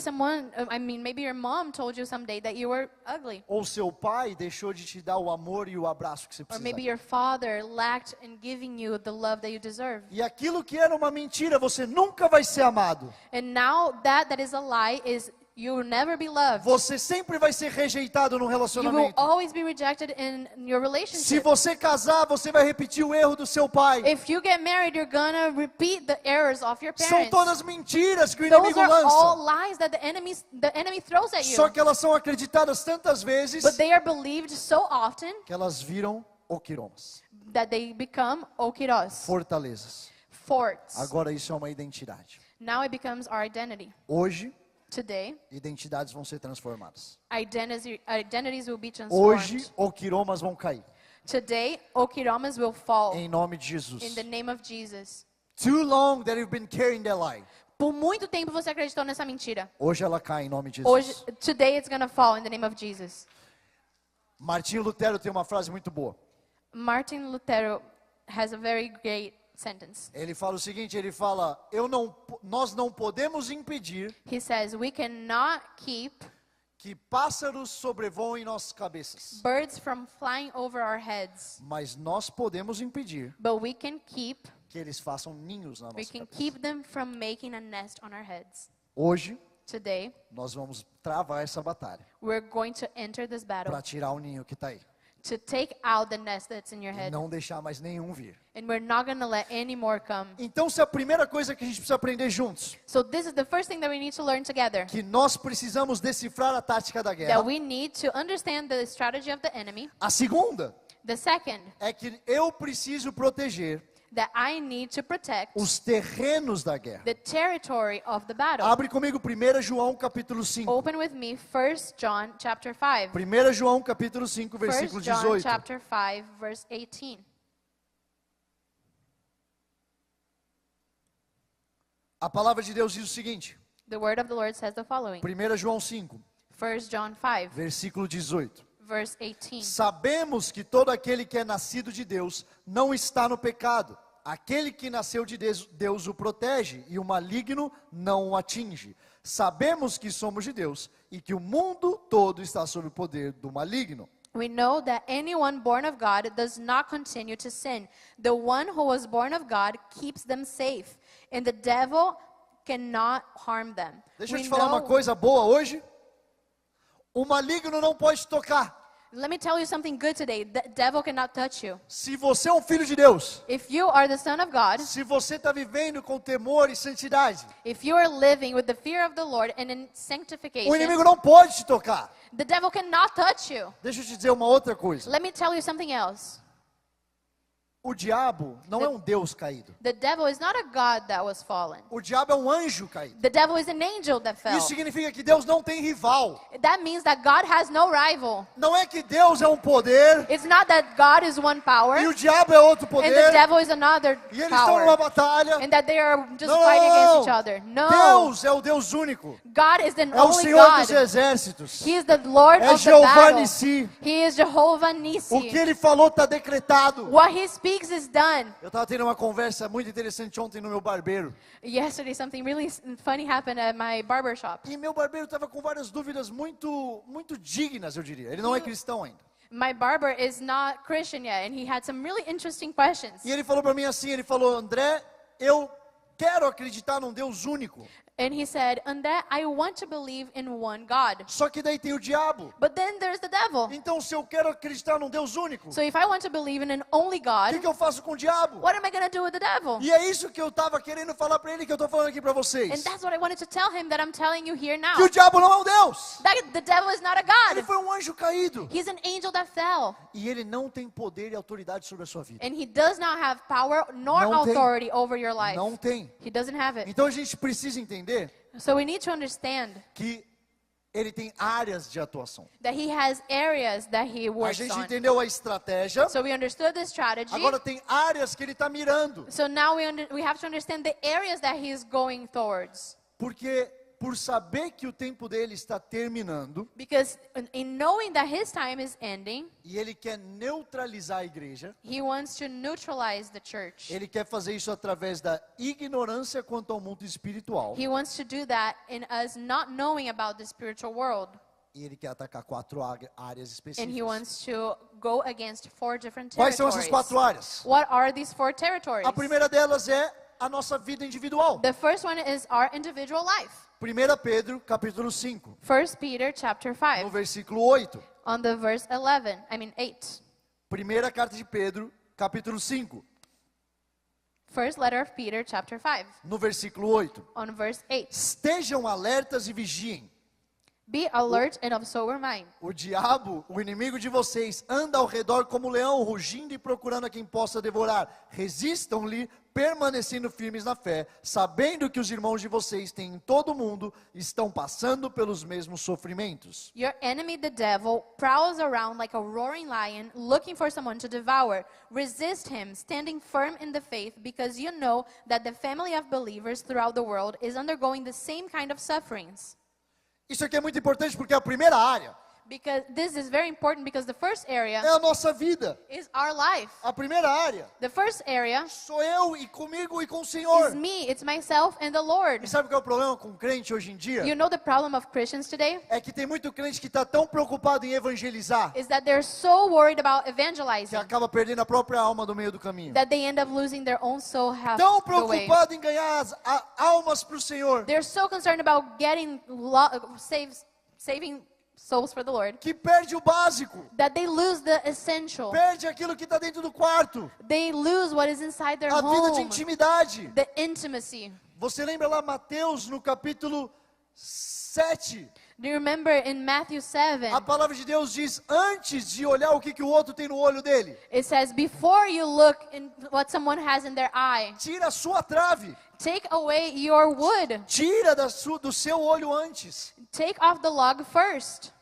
maybe your mom told you someday that you were ugly. Ou seu pai deixou de te dar o amor e o abraço que você Or maybe precisava. your father lacked in giving you the love that you deserve. E aquilo que era uma mentira, você nunca vai ser amado. And now that is a lie is you will never be loved. Você sempre vai ser rejeitado no You will relacionamento. always be rejected in your Se relationship. você casar, você vai repetir o erro do seu pai. If you get married, you're gonna repeat the errors of your São parents. todas mentiras que o Those inimigo are all lança. lies that the enemy throws at you. Só que elas são acreditadas tantas vezes But they are believed so often que elas viram okiromas, that they become okiros, fortalezas. forts. Agora isso é uma identidade. Now it becomes our identity. Hoje, Today, identidades vão ser transformadas. identities will be Hoje, transformed. okiromas vão cair. Today, okiromas will fall Em nome de Jesus. in the name of Jesus. Too long that you've been carrying that lie. Por muito tempo você acreditou nessa mentira. Hoje ela cai em nome de Hoje, Jesus. today it's gonna fall in the name of Jesus. Martinho Lutero tem uma frase muito boa. Martin Lutero has a very great sentence. Ele fala o seguinte, ele fala, nós não podemos impedir He says, we cannot keep que pássaros sobrevoem nossas cabeças, birds from flying over our heads, mas nós podemos impedir but we can keep que eles façam ninhos na We nossa can cabeça. keep them from making a nest on our heads. Hoje, Today, nós vamos travar essa batalha we're going to enter this battle para tirar o ninho que está aí. to take out the nest that's in your E head. não deixar mais nenhum vir. And we're not going to let any more come. Então, se a primeira coisa que a gente precisa aprender juntos, So this is the first thing that we need to learn together. que nós precisamos decifrar a tática da That guerra. we need to understand the strategy of the enemy. A segunda The second, é que eu preciso proteger that I need to protect os terrenos da guerra. the territory of the battle. Abre comigo 1 João capítulo 5. Open with me 1 John chapter 5. 1 João capítulo 5, 1 versículo John 18. chapter 5 verse 18. A palavra de Deus diz o seguinte, The word of the Lord says the following. 1 João 5, 1 John 5 versículo 18. verse 18. Sabemos que todo aquele que é nascido de Deus não está no pecado. Aquele que nasceu de Deus o protege e o maligno não o atinge. Sabemos que somos de Deus e que o mundo todo está sob o poder do maligno. We know that anyone born of God does not continue to sin. The one who was born of God keeps them safe, and the devil cannot harm them. Deixa eu We te falar uma know- coisa boa hoje. O maligno não pode te tocar. Let me tell you something good today. The devil cannot touch you. Se você é um filho de Deus, If you are the son of God, se você está vivendo com temor e santidade, if you are living with the fear of the Lord and in o sanctification, inimigo não pode te tocar. the devil cannot touch you. Deixa eu te dizer uma outra coisa. Let me tell you something else. O diabo não é um Deus caído. The devil is not a God that was fallen. O diabo é um anjo caído. The devil is an angel that fell. Isso significa que Deus não tem rival. That means that God has no rival. Não é que Deus é um poder It's not that God is one power e o diabo é outro and the poder devil is another e eles estão numa power. batalha. And that they are just Não, fighting against each other. No. Deus é o Deus único. God is the É o only Senhor dos God. exércitos. He is the Lord É of the Jeová battle. Nissi. He is Jehovah O que Nissi. ele falou está decretado. What he speaks is done. Eu estava tendo uma conversa muito interessante ontem no meu barbeiro. Yesterday, something really funny happened at my barber shop. E meu barbeiro estava com várias dúvidas muito dignas, eu diria. Ele não é cristão ainda. My barber is not Christian yet, and he had some really interesting questions. E ele falou para mim assim, ele falou, André, eu quero acreditar num Deus único. And he said, André, I want to believe in one God. Só que daí tem o diabo. But then there's the devil. Então se eu quero acreditar num Deus único, So if I want to believe in an only o God, que eu faço com o diabo? what am I going to do with the devil? E é isso que eu estava querendo falar para ele, que eu estou falando aqui para And vocês. that's what I wanted to tell him that I'm telling you here now. Que o diabo não é um Deus. That the devil is not a Ele God. foi um anjo caído. He's an angel that fell. E ele não tem poder e autoridade sobre a sua vida. And he does not have power nor Não tem. authority over your life. Não tem. He doesn't have it. Então a gente precisa entender So we need to understand que ele tem áreas de atuação. that he has areas that he A works gente on. entendeu a estratégia, So we understood the strategy. agora tem áreas que ele está mirando. So now we have to understand the areas that he is going towards. Porque por saber que o tempo dele está terminando, Because in knowing that his time is ending, e ele quer neutralizar a igreja, he wants to neutralize the church. ele quer fazer isso através da ignorância quanto ao mundo espiritual. He wants to do that in us not knowing about the spiritual world. E ele quer atacar 4 áreas And he específicas. wants to go against 4 different Quais são territories. essas 4 áreas? What are these 4 territories? A primeira delas é a nossa vida individual. The first one is our individual life. 1 Pedro, capítulo 5, 1 Peter chapter no 5, versículo 8. on the verse 8. Primeira carta de Pedro, capítulo 5, First letter of Peter chapter 5, no versículo 8. on verse 8. Estejam alertas e vigiem. Be alert and of sober mind. O diabo, o inimigo de vocês, anda ao redor como leão, rugindo e procurando a quem possa devorar. Resistam-lhe, permanecendo firmes na fé, sabendo que os irmãos de vocês têm em todo o mundo, estão passando pelos mesmos sofrimentos. Your enemy, the devil, prowls around like a roaring lion, looking for someone to devour. Resist him, standing firm in the faith, because you know that the family of believers throughout the world is undergoing the same kind of sufferings. Isso aqui é muito importante porque a primeira área Because this is very important because the first é area a nossa vida. is our life. A primeira área The first area sou eu e comigo e com o is Senhor. me, it's myself and the Lord. E sabe qual é o problema com o crente hoje em dia? You know the problem of Christians today? É que tem muito crente que está tão preocupado em evangelizar Is that they're so worried about que evangelizing acaba perdendo a própria alma no meio do caminho. that they end up losing their own soul half Tão the way. preocupado em ganhar almas para o Senhor They're so concerned about getting saving souls for the Lord que perde o básico, that they lose the essential. perde aquilo que está dentro do quarto, They lose what is inside their a vida de home, intimidade. the intimacy. Você lembra lá Mateus no capítulo 7? Do you remember in Matthew 7, A palavra de Deus diz, antes de olhar o que o outro tem no olho dele, it says, before you look in what someone has in their eye, tira a sua trave, take away your wood. tira do seu olho antes. Take off the log first.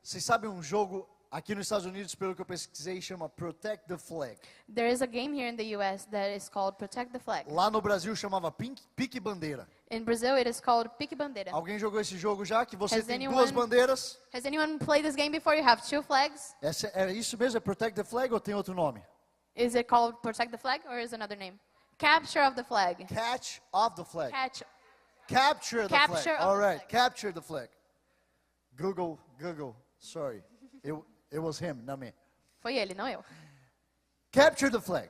Vocês sabem um jogo aqui nos Estados Unidos, pelo que eu pesquisei, chama Protect the Flag. There is a game here in the US that is called Protect the Flag. Lá no Brasil chamava Pique Bandeira. In Brazil, it is called Pique Bandeira. Alguém jogou esse jogo já? Que você Has tem anyone- duas bandeiras? Has anyone played this game before? You have 2 flags. É isso mesmo? É Protect the Flag ou tem outro nome? Is it called Protect the Flag or is it another name? Capture of the flag. Catch of the flag. Catch. Capture the Capture flag. of All the right, flag. capture the flag. Google. Sorry. It was him, not me. Foi ele, não eu. Capture the flag.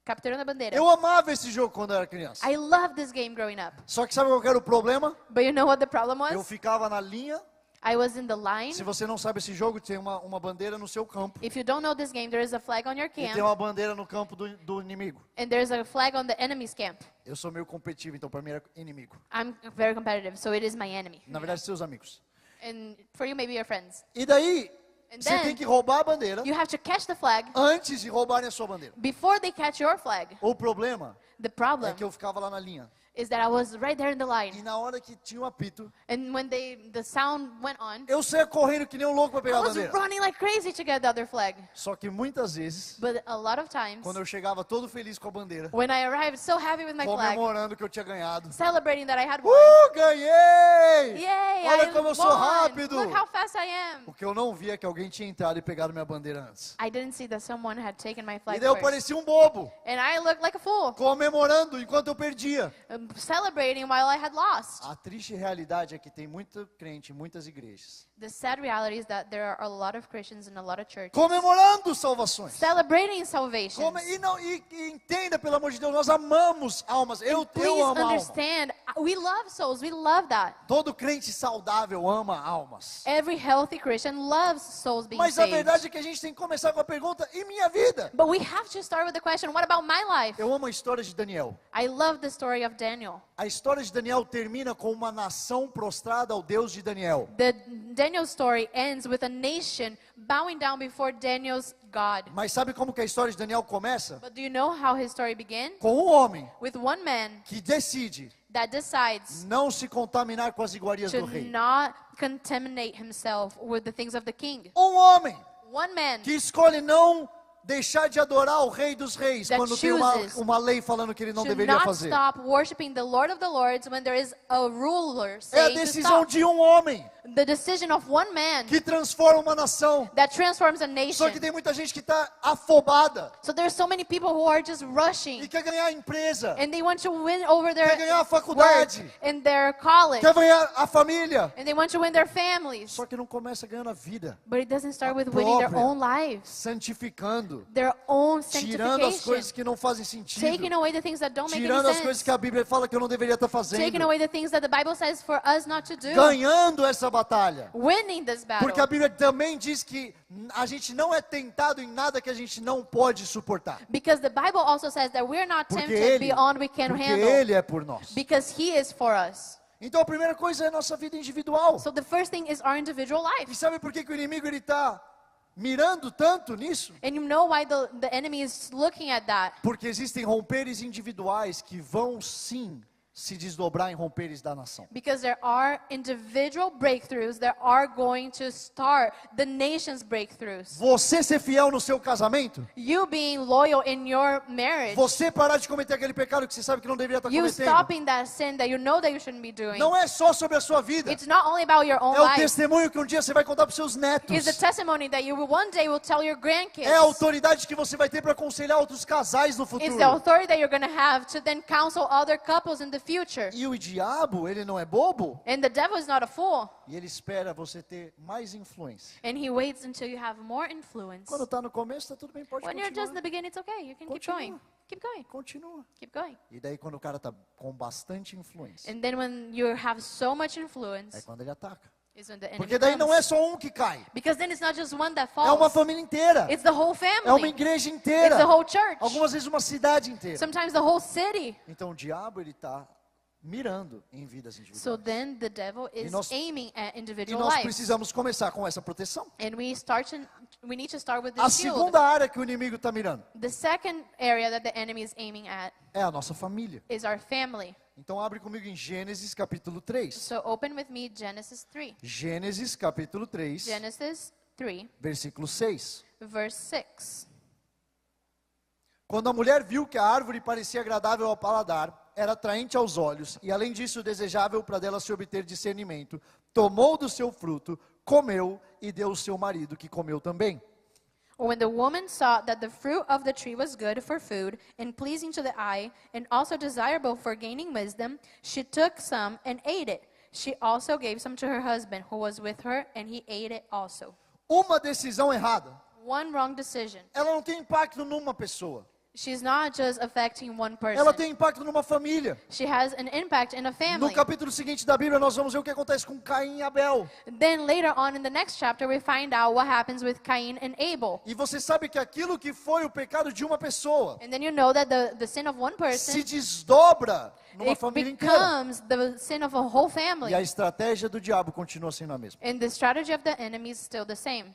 Capturando a bandeira. Eu amava esse jogo quando eu era criança. I loved this game growing up. Só que sabe qual que era o problema? But you know what the problem Eu was? ficava na linha. I was in the line. Se você não sabe esse jogo, tem uma bandeira no seu campo. If you don't know this game, there is a flag on your E tem camp uma bandeira no campo do inimigo. and there's a flag on the enemy's camp. Eu sou meio competitivo, então para mim era inimigo. I'm very competitive, so it is my enemy. Na verdade, seus amigos. And for you, maybe your friends. E daí, And Você tem then que roubar a bandeira you have to catch the flag antes de roubarem a sua bandeira. before they catch your flag. O problema The é problem que eu ficava lá na linha. is that I was right there in the E line. na hora que tinha um apito, And when the sound went on, eu saía correndo que nem um louco para I pegar a was bandeira. running like crazy to get the other flag. Só que muitas vezes, But a lot of times, quando eu chegava todo feliz com a bandeira, when I arrived so happy with my flag, comemorando que eu tinha ganhado. celebrating that I had won, Ganhei! yay, Olha I como eu won! sou rápido! Look how fast I am! O que eu não via é que alguém tinha entrado e pegado minha bandeira antes. I didn't see that someone had taken my E flag daí eu first. parecia um bobo, And I looked like a fool, comemorando enquanto eu perdia. celebrating while I had lost. A triste realidade é que tem muito crente em muitas igrejas The sad reality is that there are a lot of Christians in a lot of churches comemorando salvações. celebrating salvation. E entenda, pelo amor de Deus, nós amamos almas. Eu Please amo alma. understand, we love souls, we love that. Todo crente saudável ama almas. Every healthy Christian loves souls being Mas a saved. verdade é que a gente tem que começar com a pergunta: e minha vida? But we have to start with the question, what about my life? Eu amo a história de Daniel. I love the story of Daniel. A história de Daniel termina com uma nação prostrada ao Deus de Daniel. The Daniel story ends with a nation bowing down before Daniel's God. Mas sabe como que a história de Daniel começa? But do you know how his story began? Com um homem With one man que decide that decides não se contaminar com as iguarias to do rei. not contaminate himself with the things of the king. Um homem One man que escolhe não deixar de adorar o Rei dos Reis That quando tem chooses uma lei falando que ele não to deveria not fazer. stop worshiping the Lord of the Lords when there is a ruler É a saying to decisão stop. de um homem The decision of one man que transforma uma nação. that transforms a Só nation. que tem muita gente que está afobada So there's so many people who are just e rushing quer ganhar a empresa, and they want to win over their quer ganhar a work faculdade, in their college quer ganhar a família. and they want to win their families. Só que não começa ganhando a vida, But it doesn't start with winning their própria. own lives, santificando, their own tirando as coisas sanctification, que não fazem sentido, taking away the things that don't make tirando any as coisas sense, que a Bíblia fala que eu não deveria estar taking fazendo, away the things that the Bible says for us not to do, ganhando essa batalha. winning this Porque a battle. Bíblia também diz que a gente não é tentado em nada que a gente não pode suportar. Because the Bible also says that we're not Porque tempted beyond we can porque handle. Ele é por nós. Because He is for us. Então a primeira coisa é a nossa vida individual. So the first thing is our individual E life. sabe por que o inimigo ele está mirando tanto nisso? And you know why the enemy is looking at that? Porque existem romperes individuais que vão sim se desdobrar em romperes da nação. Because there are individual breakthroughs that are going to start the nation's breakthroughs. Você ser fiel no seu casamento, You being loyal in your marriage. você parar de cometer aquele pecado que você sabe que não deveria estar You cometendo, stopping that sin that you know that you shouldn't be doing. não é só sobre a sua vida, It's not only about your own é o life. testemunho que um dia você vai contar para os seus netos. It's the testimony that you will one day will tell your grandkids. É a autoridade que você vai ter para aconselhar outros casais no It's futuro. the authority that you're going to have to then counsel other couples in the future. E o diabo, ele não é bobo, And the devil is not a fool. e ele espera você ter mais influência. And he waits until you have more influence. Quando está no começo, está tudo bem, pode When you're just in the continuar. beginning, it's okay. You can keep Continua. going. Keep going. Continua. Keep going. E daí quando o cara está com bastante influência, And then when you have so much é influence, quando ele ataca. is when the enemy Porque daí não é comes. só um que cai, Because then it's not just one that é uma falls. família inteira, It's the whole é uma family. igreja It's inteira, the whole church. algumas vezes uma cidade inteira. Sometimes the whole city. Então o diabo, ele está mirando em vidas individuais. So then the devil is nós- aiming at E individual nós lives. precisamos começar com essa proteção. And we need to start with A this shield. segunda área que o inimigo está mirando The second area that the enemy is aiming at é a nossa família. is our family. Então abre comigo em Gênesis capítulo 3. So open with me Genesis 3. Gênesis capítulo 3, Genesis 3, versículo 6. verse 6. Quando a mulher viu que a árvore parecia agradável ao paladar, era atraente aos olhos, e além disso desejável para dela se obter discernimento, tomou do seu fruto, comeu e deu ao seu marido, que comeu também. When the woman saw that the fruit of the tree was good for food and pleasing to the eye and also desirable for gaining wisdom, she took some and ate it. She also gave some to her husband who was with her, and he ate it also. Uma decisão errada, One wrong decision. ela não tem impacto numa pessoa, She's not just affecting one person. ela tem impacto numa família. She has an impact in a No family. capítulo seguinte da Bíblia, nós vamos ver o que acontece com Caim e Abel. Then later on in the next chapter, we find out what happens with Cain and Abel. E você sabe que aquilo que foi o pecado de uma pessoa And then you know that the sin of one person, se desdobra numa it família inteira. becomes the sin of a whole family. E a estratégia do diabo continua sendo a mesma. And the strategy of the enemy is still the same.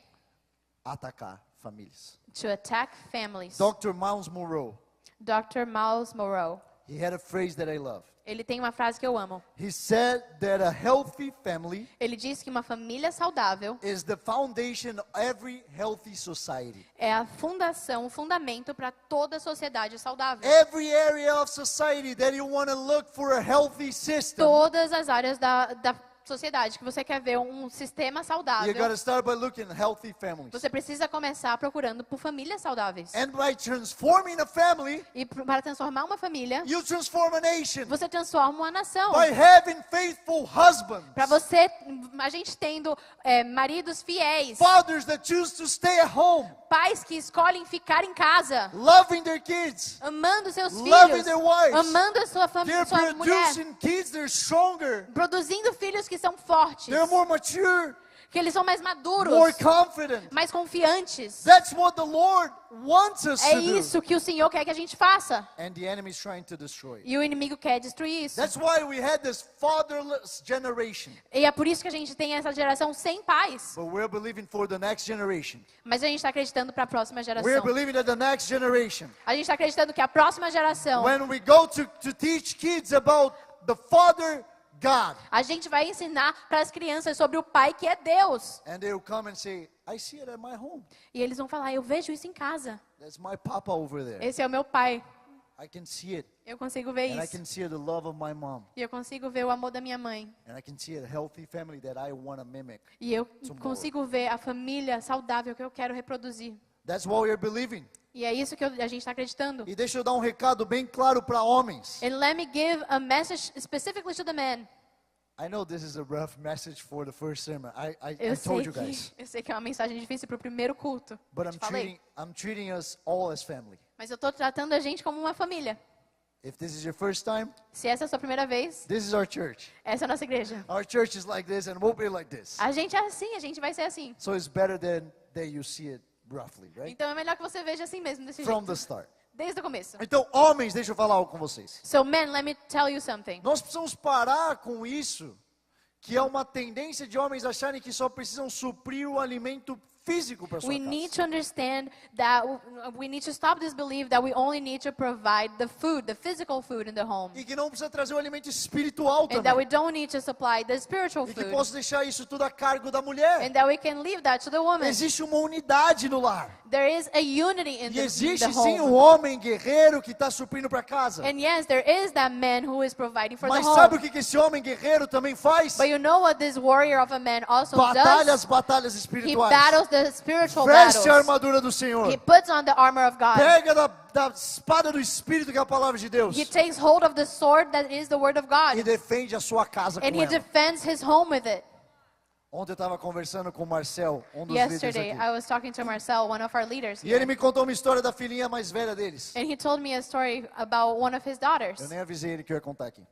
atacar famílias. to attack families. Dr. Miles Monroe, Dr. Miles Monroe, he had a phrase that I love. ele tem uma frase que eu amo. He said that a healthy family Ele diz que uma família saudável is the foundation of every healthy society. é a fundação, o fundamento para toda a sociedade saudável. Every area of society that you want to look for a healthy system, Todas as áreas da sociedade que você quer ver um sistema you got saudável, to start by looking at healthy families. você precisa começar procurando por famílias saudáveis. And by transforming a family, E para transformar uma família, you transform a nation. você transforma uma nação. By having faithful husbands, Para você, a gente tendo maridos fiéis, fathers that choose to stay at home, pais que escolhem ficar em casa, loving their kids, amando seus loving filhos, their wives. amando a sua They're sua mulher, producing kids, they're stronger, produzindo filhos que são fortes, they're more mature, que eles são mais maduros, more confident. mais confiantes. That's what the Lord wants us É to do. isso que o Senhor quer que a gente faça. And the enemy is trying to destroy it. E o inimigo quer destruir isso. That's why we had this fatherless generation. E é por isso que a gente tem essa geração sem pais. But we're believing for the next generation. Mas a gente está acreditando para a próxima We're geração. believing that the next generation, A gente está acreditando que a próxima geração, when we go to teach kids about the Father God, a gente vai ensinar para as crianças sobre o Pai que é Deus. and they will come and say, I see it at my home. E eles vão falar, eu vejo isso em casa. That's my papa over there. Esse é o meu pai. I can see it. Eu consigo ver And I isso. can see the love of my mom. E eu consigo ver o amor da minha mãe. And I can see a healthy family that I want to mimic. E eu consigo ver a família saudável que eu quero reproduzir. That's what we're believing. E é isso que a gente está acreditando. E deixa eu dar um recado bem claro para homens. And let me give a message specifically to the men. I know this is a rough message for the first sermon. I Eu told you sei, guys. eu sei que é uma mensagem difícil para o primeiro culto. But Eu te falei. I'm treating us all as family. Mas eu estou tratando a gente como uma família. If this is your first time, Se essa é a sua primeira vez, this is our church. essa é a nossa igreja. Our church is like this and we'll be like this. A gente é assim, a gente vai ser assim. So it's better than that you see it roughly, right? Então é melhor que você veja assim mesmo, desse From jeito. the start. Desde o começo. Então, homens, deixa eu falar algo com vocês. So men, let me tell you something. Nós precisamos parar com isso, que é uma tendência de homens acharem que só precisam suprir o alimento físico para sua We casa. need to understand that we need to stop this belief that we only need to provide the food, the physical food in the home. E que não precisa trazer o alimento espiritual And that we também. don't need to supply the spiritual E que food. posso deixar isso tudo a cargo da mulher. And that we can leave that to the woman. Existe uma unidade no lar. There is a unity in E the existe home. sim um homem guerreiro que está suprindo para casa. And yes, there is that man who is providing for the Mas home. sabe o que esse homem guerreiro também faz? But you know what this warrior of a man also Batalha does? as batalhas He espirituais. battles the spiritual Veste a battles. armadura do Senhor. He puts on the armor of God. Pega da espada do Espírito, que é a palavra de Deus. He takes hold of the sword that is the word of E God. defende a sua casa com And he ela. defends his home with it. Ontem eu estava conversando com o Marcel, um dos líderes Yesterday, aqui. I was talking to Marcel, one of our leaders E ele here. me contou uma história da filhinha mais velha deles. And he told me a story about one of his daughters. Eu nem avisei ele que eu ia contar aqui.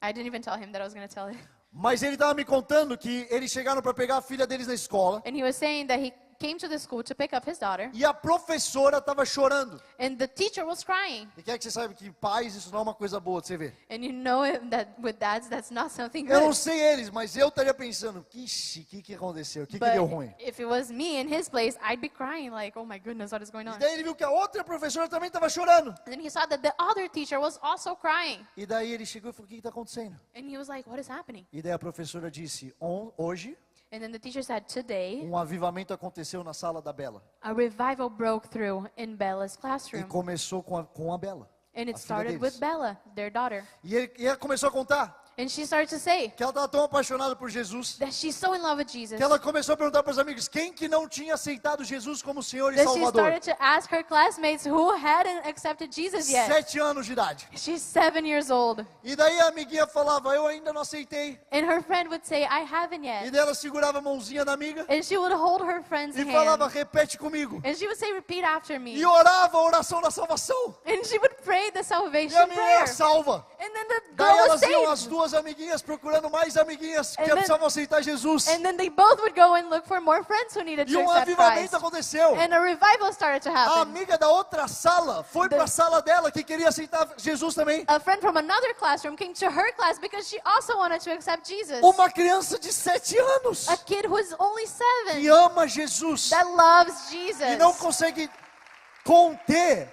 I didn't even tell him that I was going to tell him. Mas ele estava me contando que eles chegaram para pegar a filha deles na escola. And he was saying that he came to the school to pick up his daughter. E a professora estava chorando. And the teacher was crying. E quer que você saiba que pais, isso não é uma coisa boa de você ver. And you know that with dads, that's not something Eu não good. sei eles, mas eu estaria pensando, ixi, o que aconteceu? O que deu ruim? But if it was me in his place, I'd be crying like, oh my goodness, what is going on? E daí ele viu que a outra professora também estava chorando. And then he saw that the other teacher was also crying. E daí ele chegou e falou, o que está acontecendo? And he was like, what is happening? E daí a professora disse, hoje, And then the teacher said, today, um avivamento aconteceu na sala da Bela. a revival broke through in Bella's E classroom. começou com a Bela. And it a filha started deles. with Bella, their daughter. E ela começou a contar And she started to say que ela estava tão apaixonada por Jesus, that she's so in love with Jesus. que ela começou a perguntar para os amigos, quem que não tinha aceitado Jesus como Senhor e That she Salvador? started to ask her classmates who hadn't accepted Jesus yet. 7 anos de idade. She's 7 years old. E daí a amiguinha falava, eu ainda não aceitei. And her friend would say, I haven't E yet. daí ela segurava a mãozinha da amiga And she would hold her friend's e falava, hand. repete comigo. And she would say, repeat after me. E orava a oração da salvação. And she would pray the E salvation a menina era prayer. salva. And then the Daí girl was elas iam as saved. duas amiguinhas procurando mais amiguinhas que And then- precisavam aceitar Jesus. And then they both would go and look for more friends who needed E to um accept avivamento Christ. aconteceu. And a revival started to A happen. amiga da outra sala foi para a sala dela que queria aceitar Jesus também. A friend from another classroom came to her class because she also wanted to accept Jesus. Uma criança de 7 anos A kid who is only que 7 ama Jesus that loves e Jesus não consegue conter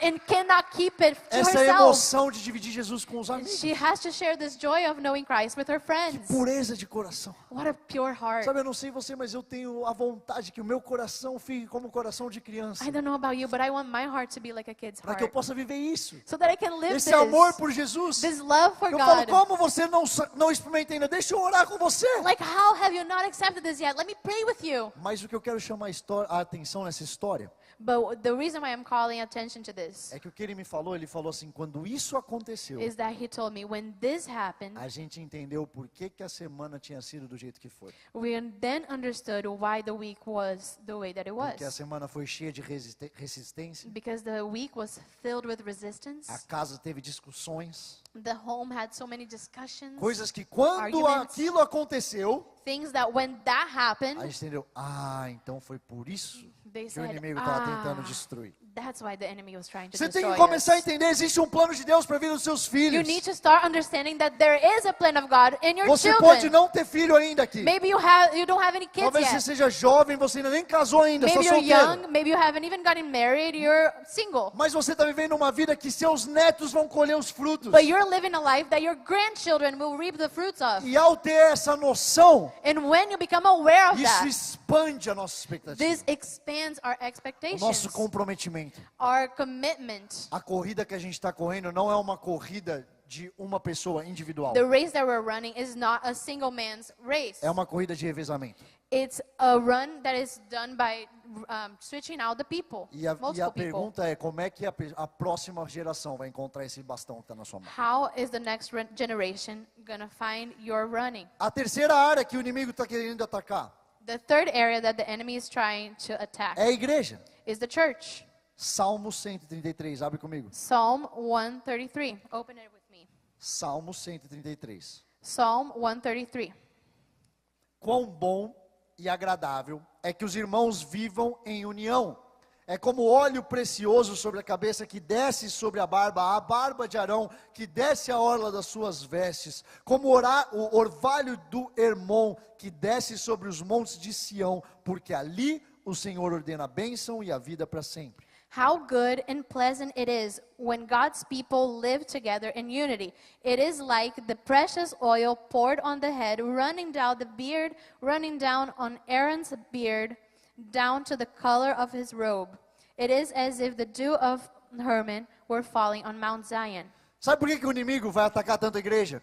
and cannot keep it to essa herself. emoção de dividir Jesus com os amigos. She has to share this joy of knowing Christ with her friends. Pureza de coração. What a pure heart. Sabe, eu não sei você, mas eu tenho a vontade que o meu coração fique como o coração de criança. I don't know about you, but I want my heart to be like a kid's Para que eu heart. possa viver isso. So that I can live Esse amor por this Jesus. love for Eu falo, God. como você não experimenta ainda? Deixa eu orar com você. Like, how have you not accepted this yet? Let me pray with you. Mas o que eu quero chamar a atenção nessa história But the reason why I'm calling attention to this é que o que ele falou assim, quando isso aconteceu, is that he told me when this happened, a gente entendeu por que a semana tinha sido do jeito que foi. we then understood why the week was the way that it Porque a was. semana foi cheia de resistência, Because the week was filled with resistance. a casa teve discussões, The home had so many discussions. coisas que quando Arguments. aquilo aconteceu, Things that when that a happened, gente entendeu, então foi por isso they que o said, inimigo estava tentando destruir. that's why the enemy was trying to Você tem destroy que começar a us. entender, existe um plano de Deus para a vida dos seus You filhos. need to start understanding that there is a plan of God in your Você pode children. não ter filho ainda aqui. Maybe you don't have any kids Talvez você yet. seja jovem, você ainda nem casou ainda, só Maybe you're solteiro. young, maybe you haven't even gotten married, you're single. Mas você está vivendo uma vida que seus netos vão colher os frutos. But you're living a life that your grandchildren will reap the fruits of. E ao ter essa noção, And when you become aware of isso that, expande a nossa expectativa, this expands our o expectations, nosso comprometimento. our commitment. A corrida que a gente está correndo não é uma corrida de uma pessoa individual. The race that we're running is not a single man's race. É uma corrida de revezamento. It's a run that is done by switching out the people, E a multiple people. pergunta é, como é que a próxima geração vai encontrar esse bastão que está na sua mão? How is the next generation going to find your running? A terceira área que o inimigo está querendo atacar The third area that the enemy is trying to attack é a igreja. is the church. Salmo 133, abre comigo. Psalm 133. Open it with me. Salmo 133. Psalm 133. Quão bom e agradável é que os irmãos vivam em união. É como óleo precioso sobre a cabeça que desce sobre a barba de Arão, que desce a orla das suas vestes, como o orvalho do Hermon, que desce sobre os montes de Sião, porque ali o Senhor ordena a bênção e a vida para sempre. How good and pleasant it is when God's people live together in unity. It is like the precious oil poured on the head, running down the beard, running down on Aaron's beard, down to the color of his robe. It is as if the dew of Hermon were falling on Mount Zion. Sabe por que o inimigo vai atacar tanto a igreja?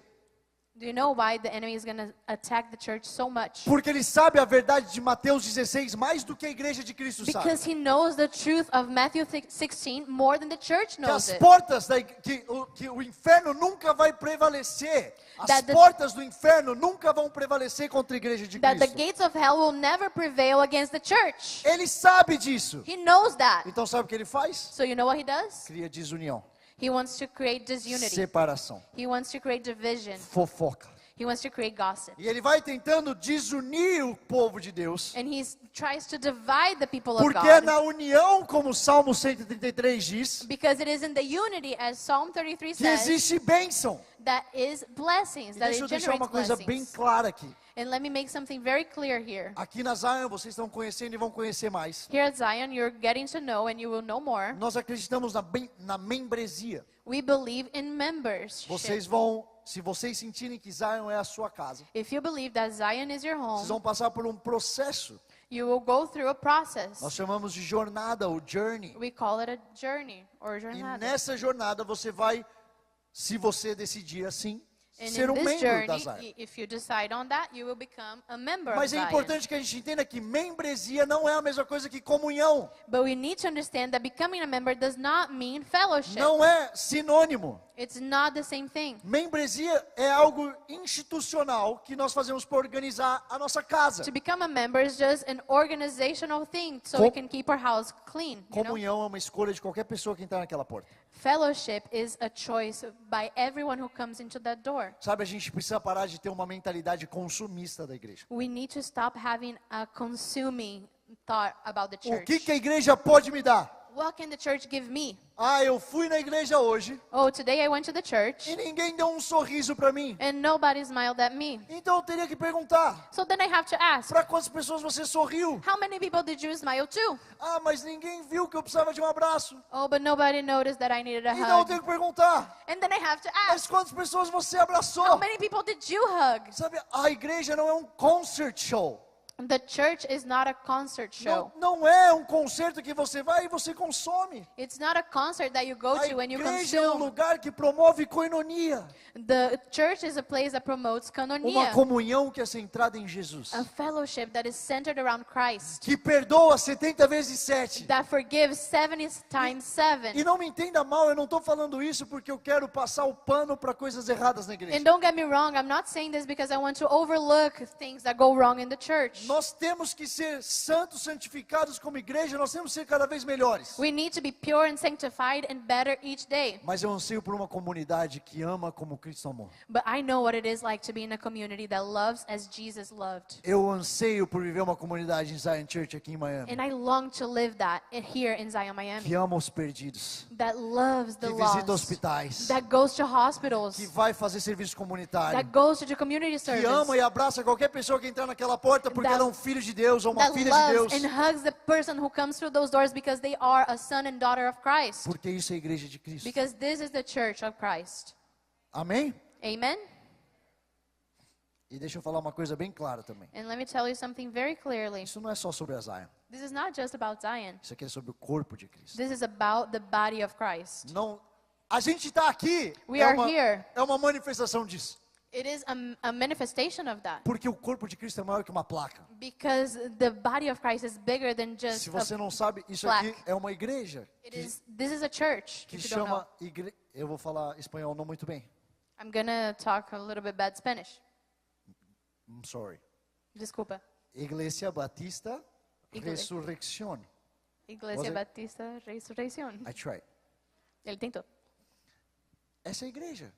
Do you know why the enemy is going to attack the church so much? Porque ele sabe a verdade de Mateus 16 mais do que a igreja de Cristo sabe. Because he knows the truth of Matthew 16 more than the church Que knows as it. portas que o inferno nunca vai prevalecer. As That the- portas do inferno nunca vão prevalecer contra a igreja de That the Cristo. gates of hell will never prevail against the church. Ele sabe disso. He knows that. Então sabe o que ele faz? So you know what he does? Cria desunião, He wants to create disunity. separação, He wants to create division. fofoca. He wants to create gossip. E ele vai tentando desunir o povo de Deus. And he tries to divide the people of Porque é God. na união, como o Salmo 133 diz, Because it is in the unity, as Psalm 33 que says, existe bênção. that is blessings, E that deixa eu it deixar uma generates coisa bem blessings. clara aqui. And let me make something very clear here. Aqui na Zion, vocês estão conhecendo e vão conhecer mais. Here at Zion, you're getting to know and you will know more. Nós acreditamos na membresia. We believe in membership. Vocês vão, se vocês sentirem que Zion é a sua casa, If you believe that Zion is your vocês home, vão passar por um processo. you will go through a process. Nós chamamos de jornada, ou journey. We call it a journey or E jornada. nessa jornada você vai, se você decidir assim, And ser in um this membro da journey, Zion. if you decide on that, you will become a member Mas of é Zion. importante que a gente entenda que membresia não é a mesma coisa que comunhão. But we need to understand that becoming a member does not mean fellowship. Não é sinônimo. It's not the same thing. Membresia é algo institucional que nós fazemos para organizar a nossa casa. To become a member is just an organizational thing so Com- we can keep our house clean. You know? Comunhão é uma escolha de qualquer pessoa que entrar naquela porta. Fellowship is a choice by everyone who comes into that door. Sabe, a gente precisa parar de ter uma mentalidade consumista da igreja. We need to stop having a consuming thought about the O church. que a igreja pode me dar? What can the church give me? Ah, eu fui na igreja hoje Oh, today I went to the church e ninguém deu um sorriso para mim. and nobody smiled at me. Então eu teria que perguntar, So then I have to ask, para quantas pessoas você sorriu? how many people did you smile to? Ah, mas ninguém viu que eu precisava de um abraço. Oh, but nobody noticed that I needed a Então eu hug. tenho que perguntar, And then I have to mas ask, quantas pessoas você how abraçou? many people did you hug? Sabe, a igreja não é um concert show. The church is not a concert show. Não é um concerto que você vai e você consome. It's not a concert that you go A to and you igreja é um consume. lugar que promove coinonia. The church is a place that promotes Uma koinonia, comunhão que é centrada em Jesus. a fellowship that is centered around Christ, Que perdoa 70 vezes 7. that forgives 70 times 7. E não me entenda mal, eu não estou falando isso porque eu quero passar o pano para coisas erradas na igreja. And don't get me wrong, I'm not saying this because I want to overlook things that go wrong in the church. Nós temos que ser santos, santificados como igreja, nós temos que ser cada vez melhores. We need to be pure and sanctified and better each day. Mas eu anseio por uma comunidade que ama como Cristo amou. But I know what it is like to be in a community that loves as Jesus loved. Eu anseio por viver uma comunidade em Zion Church aqui em Miami, And I long to live that here in Zion, Miami. que ama os perdidos, That loves the que visita lost. hospitais, That goes to hospitals. que vai fazer serviço comunitário, That goes to the community que service. ama e abraça qualquer pessoa que entrar naquela porta porque That- ela é um filho de Deus ou uma That filha de loves Deus. and hugs the person who comes through those doors because they are a son and daughter of Christ. Porque isso é a igreja de Cristo. Because this is the church of Christ. Amém? Amen? E deixa eu falar uma coisa bem clara também. And let me tell you something very clearly. Isso não é só sobre a Zion. This is not just about Zion. Isso aqui é sobre o corpo de Cristo. This is about the body of Christ. Não, a gente está aqui We are here. é uma manifestação disso. It is a manifestation of that. Porque o corpo de Cristo é maior que uma placa. Because the body of Christ is bigger than just Se você não sabe, isso plaque. aqui é uma igreja this is a church, que if you don't know. chama eu vou falar espanhol não muito bem. I'm gonna talk a little bit bad Spanish. I'm sorry. Desculpa. Iglesia Batista Iglesia. Resurrección. Iglesia Was it? Batista Resurreição. I tried. Ele tentou. Essa é a igreja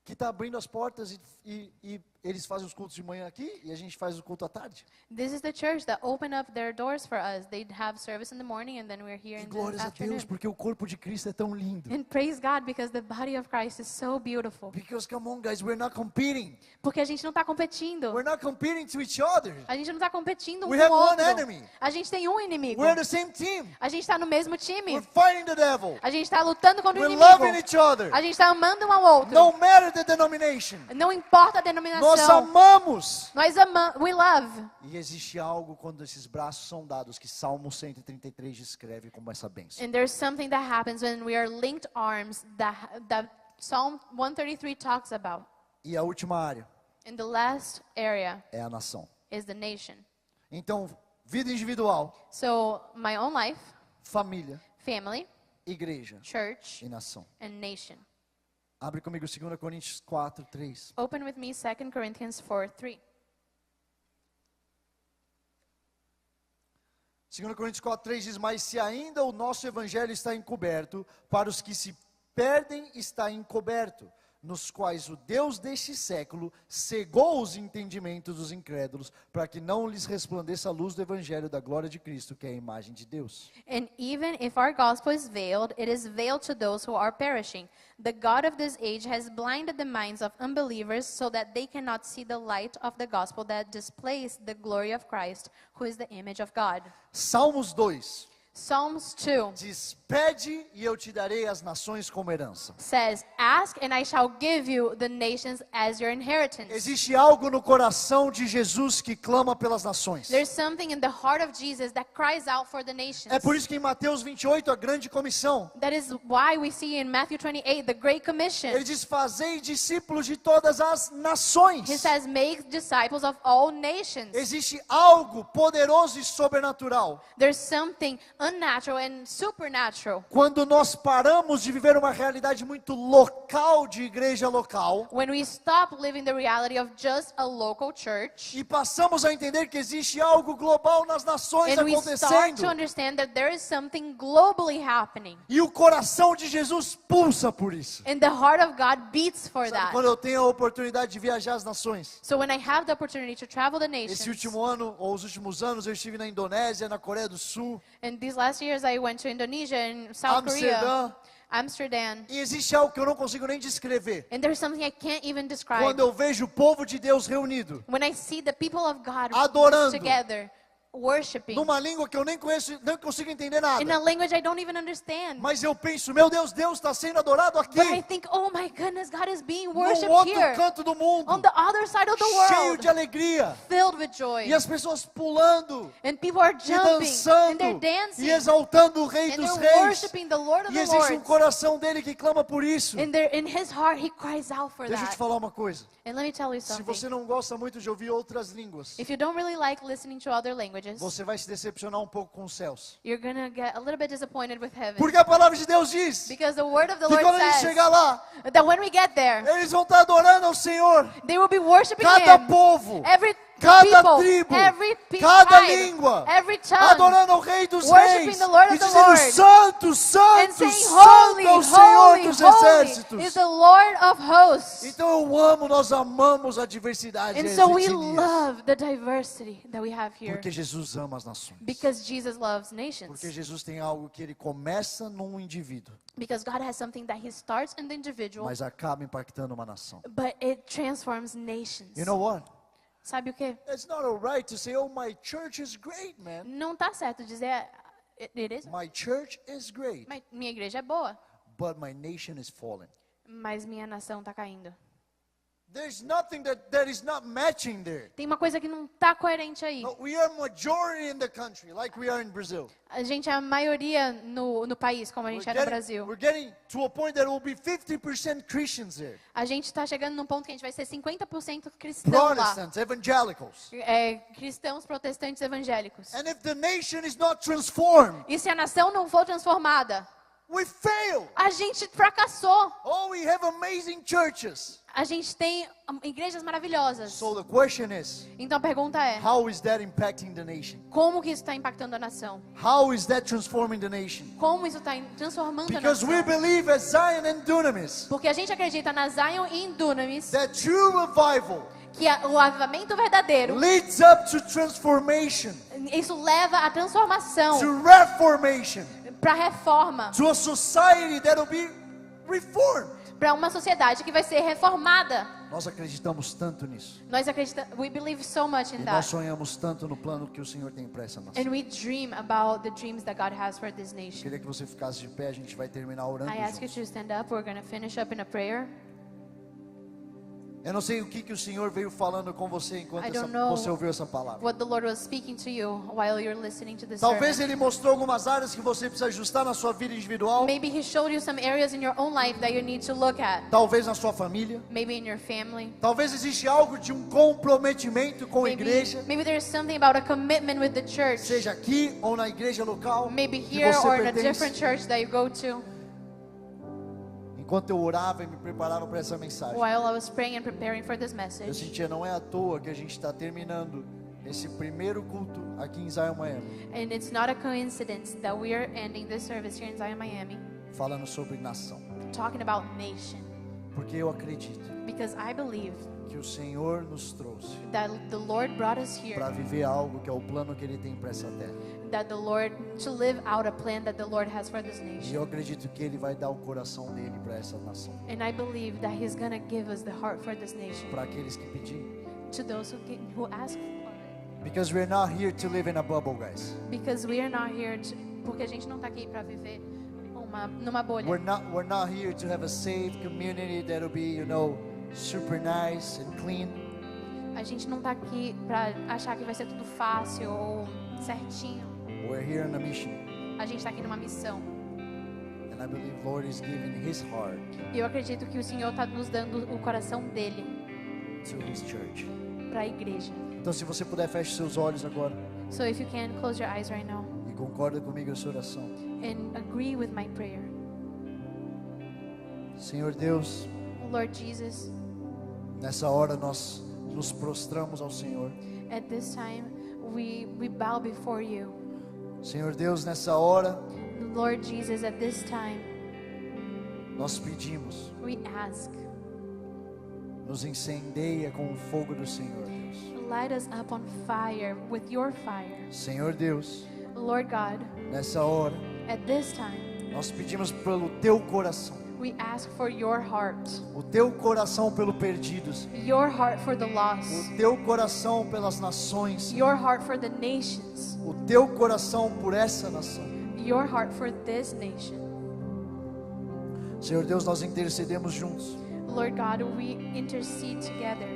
que está abrindo as portas e eles fazem os cultos de manhã aqui e a gente faz o culto à tarde. This is the church that opened up their doors for us. They'd have service in the morning and then we're here E in the glórias a afternoon. Deus, porque o corpo de Cristo é tão lindo. And praise God because the body of Christ is so beautiful. Because come on guys, we're not competing. Porque a gente não está competindo. We're not competing to each other. A gente não está competindo We com have o one outro. enemy. A gente tem um inimigo. We're the same team. A gente está no mesmo time. We're fighting the devil. A gente está lutando contra o We're inimigo. loving each other. A gente está amando um ao outro. No matter the denomination. Não importa a Nós denominação. amamos. Nós amamos. We love. E existe algo quando esses braços são dados que Salmo 133 descreve como essa bênção. And there's something that happens when we are linked arms that Psalm 133 talks about. E a última área And the last area é a nação. is the nation. Então, vida individual, So my own life, família, family, igreja church, e nação. and nation. Abre comigo 2 Coríntios 4, 3. Open with me 2 Corinthians 4:3. 2 Coríntios 4, 3 diz, mas se ainda o nosso evangelho está encoberto, para os que se perdem está encoberto, nos quais o Deus deste século cegou os entendimentos dos incrédulos, para que não lhes resplandeça a luz do evangelho da glória de Cristo, que é a imagem de Deus. And even if our gospel is veiled, it is veiled to those who are perishing. The God of this age has blinded the minds of unbelievers so that they cannot see the light of the gospel that displays the glory of Christ, who is the image of God. Salmos 2 Psalms 2 diz, pede e eu te darei as nações como herança. says, ask and I shall give you the nations as your inheritance. Existe algo no coração de Jesus que clama pelas nações. There's something in the heart of Jesus that cries out for the nations. É por isso que em Mateus 28, a grande comissão, That is why we see in Matthew 28 the Great Commission. ele diz, fazei discípulos de todas as nações. He says, make disciples of all nations. Existe algo poderoso e sobrenatural There's something unnatural and supernatural. Quando nós paramos de viver uma realidade muito local de igreja local When we stop living the reality of just a local church, e passamos a entender que existe algo global nas nações and we start acontecendo. to understand that there is something globally happening, E o coração de Jesus pulsa por isso. and the heart of God beats for Sabe, that. quando eu tenho a oportunidade de viajar as nações. So when I have the opportunity to travel the Esse nations, último ano, ou os últimos anos, eu estive na Indonésia, na Coreia do Sul, and these last years I went to Indonesia and South Korea, Amsterdã. Amsterdam, E existe algo que eu não consigo nem descrever. and there's something I can't even describe. Quando eu vejo o povo de Deus reunido, When I see the people of God Adorando. together, worshiping, numa língua que eu nem conheço, não consigo entender nada. in a language I don't even understand. Mas eu penso, meu Deus, Deus está sendo adorado aqui, But I think, oh my goodness, God is being no worshipped outro here, canto do mundo, on the other side of the cheio world, de alegria. filled with joy. E as pessoas pulando, And people are e jumping, and they're dançando, dancing, e exaltando o Rei and dos they're Reis. worshiping the Lord of E the existe Lords. coração dele que clama por isso. And in his heart, he cries out for Deixa eu te that. falar uma coisa. And let me tell you Se something. você não gosta muito de ouvir outras línguas, If you don't really like listening to other languages, você vai se decepcionar um pouco com os céus. you're gonna get a little bit disappointed with heaven. Porque a palavra de Deus diz que Because the word of the Lord quando a gente says chegar lá, that when we get there, eles vão estar adorando ao Senhor. they will be worshiping Cada him. povo, Every cada people, tribo, every cada tribe, língua, every tongue, adorando ao Rei dos worshiping Reis the Lord e of the dizendo: Lord, Santo, and Santo, saying, Santo holy, é o Senhor holy, dos holy exércitos. is the Lord of hosts. Então eu amo, nós amamos a diversidade e And as so we etnias. love the diversity that we have here. Porque Jesus ama as nações. Because Jesus loves nations. Porque Jesus tem algo que ele começa num indivíduo, Because God has something that he starts in the individual, mas acaba impactando uma nação. but it transforms nations. You know what? Sabe o quê? It's not alright to say, "Oh, my church is great, man. Não tá certo dizer it is. My church is great, Minha igreja é boa, but my nation is fallen." mas minha nação tá caindo. There's nothing that is not matching there. Tem uma coisa que não tá coerente aí. No, we are majority in the country, like we are in Brazil. A gente é a maioria no país, como a gente é no Brasil. We're getting to a point that it will be 50% Christians there. A gente está chegando num ponto que a gente vai ser 50% cristão lá. Protestants, evangelicals. Cristãos protestantes evangélicos. And if the nation is not transformed, E se a nação não for transformada, we fail. a gente fracassou. Oh, we have amazing churches. A gente tem igrejas maravilhosas. So the question is, Então a pergunta é, how is that impacting the nation? como que isso está impactando a nação? How is that transforming the nation? Como isso está transformando a Because we nação? believe as Zion and Dunamis Porque a gente acredita na Zion e em Dunamis, that true revival que o avivamento verdadeiro, leads up to transformation, isso leva à transformação, to reformation, para reforma, to a society that will be reformed. para uma sociedade que vai ser reformada. Nós acreditamos tanto nisso. Nós acreditamos, we believe so much in E nós that. sonhamos tanto no plano que o Senhor tem para essa nação. And we dream about the dreams that God has for this nation. Queria que você ficasse de pé, a gente vai terminar orando I ask you juntos. to stand up. We're going to finish up in a prayer. Eu não sei o que o Senhor veio falando com você enquanto I don't know você ouviu essa palavra. what the Lord was speaking to you while you're listening to this Talvez sermon. Ele mostrou algumas áreas que você precisa ajustar na sua vida individual. Maybe He showed you some areas in your own life that you need to look at. Talvez na sua família. Maybe in your family. Talvez existe algo de um comprometimento com a igreja. Maybe there's something about a commitment with the church. Seja aqui ou na igreja local Maybe que here você or in a pertence. different church that you go to. Enquanto eu orava e me preparava para essa mensagem, While I was praying and preparing for this eu message, sentia, não é à toa que a gente está terminando esse primeiro culto aqui em Zion, Miami, and it's not a coincidence that we are ending this service here in Zion, Miami, falando sobre nação. talking about nation. Porque eu acredito Because I believe que o Senhor nos trouxe that the Lord brought us here, para viver algo que é o plano que Ele tem para essa terra. that the Lord, to live out a plan that the Lord has for this E nation. eu acredito que Ele vai dar o coração dele para essa nação. And I believe that He's going to give us the heart for this nation, Para aqueles que pedirem. to those who ask for it. Because we're not here to live in a bubble, guys. Because we are not here to, porque a gente não está aqui para viver numa bolha. We're not here to have a safe community that'll be, super nice and clean. A gente não está aqui para achar que vai ser tudo fácil ou certinho. We're here on a mission. A gente está aqui numa missão. And I believe Lord is giving His heart E eu acredito que o Senhor está nos dando o coração dele to His church. para a igreja. Então, se você puder, feche seus olhos agora. So if you can, close your eyes right now. E com Concorda comigo essa oração? and agree with my prayer. Senhor Deus, Lord Jesus, nessa hora nós nos prostramos ao Senhor. at this time we bow before you. Senhor Deus, nessa hora Lord Jesus, at this time nós pedimos, we ask, nos incendeia com o fogo do Senhor, Deus. light us up on fire with your fire. Senhor Deus, Lord God, nessa hora at this time nós pedimos pelo teu coração, we ask for your heart. o teu coração pelo perdido, Senhor. Your heart for the lost. O teu coração pelas nações, Senhor. Your heart for the nations. O teu coração por essa nação. Your heart for this nation. Senhor Deus, nós intercedemos juntos Lord God, we intercede together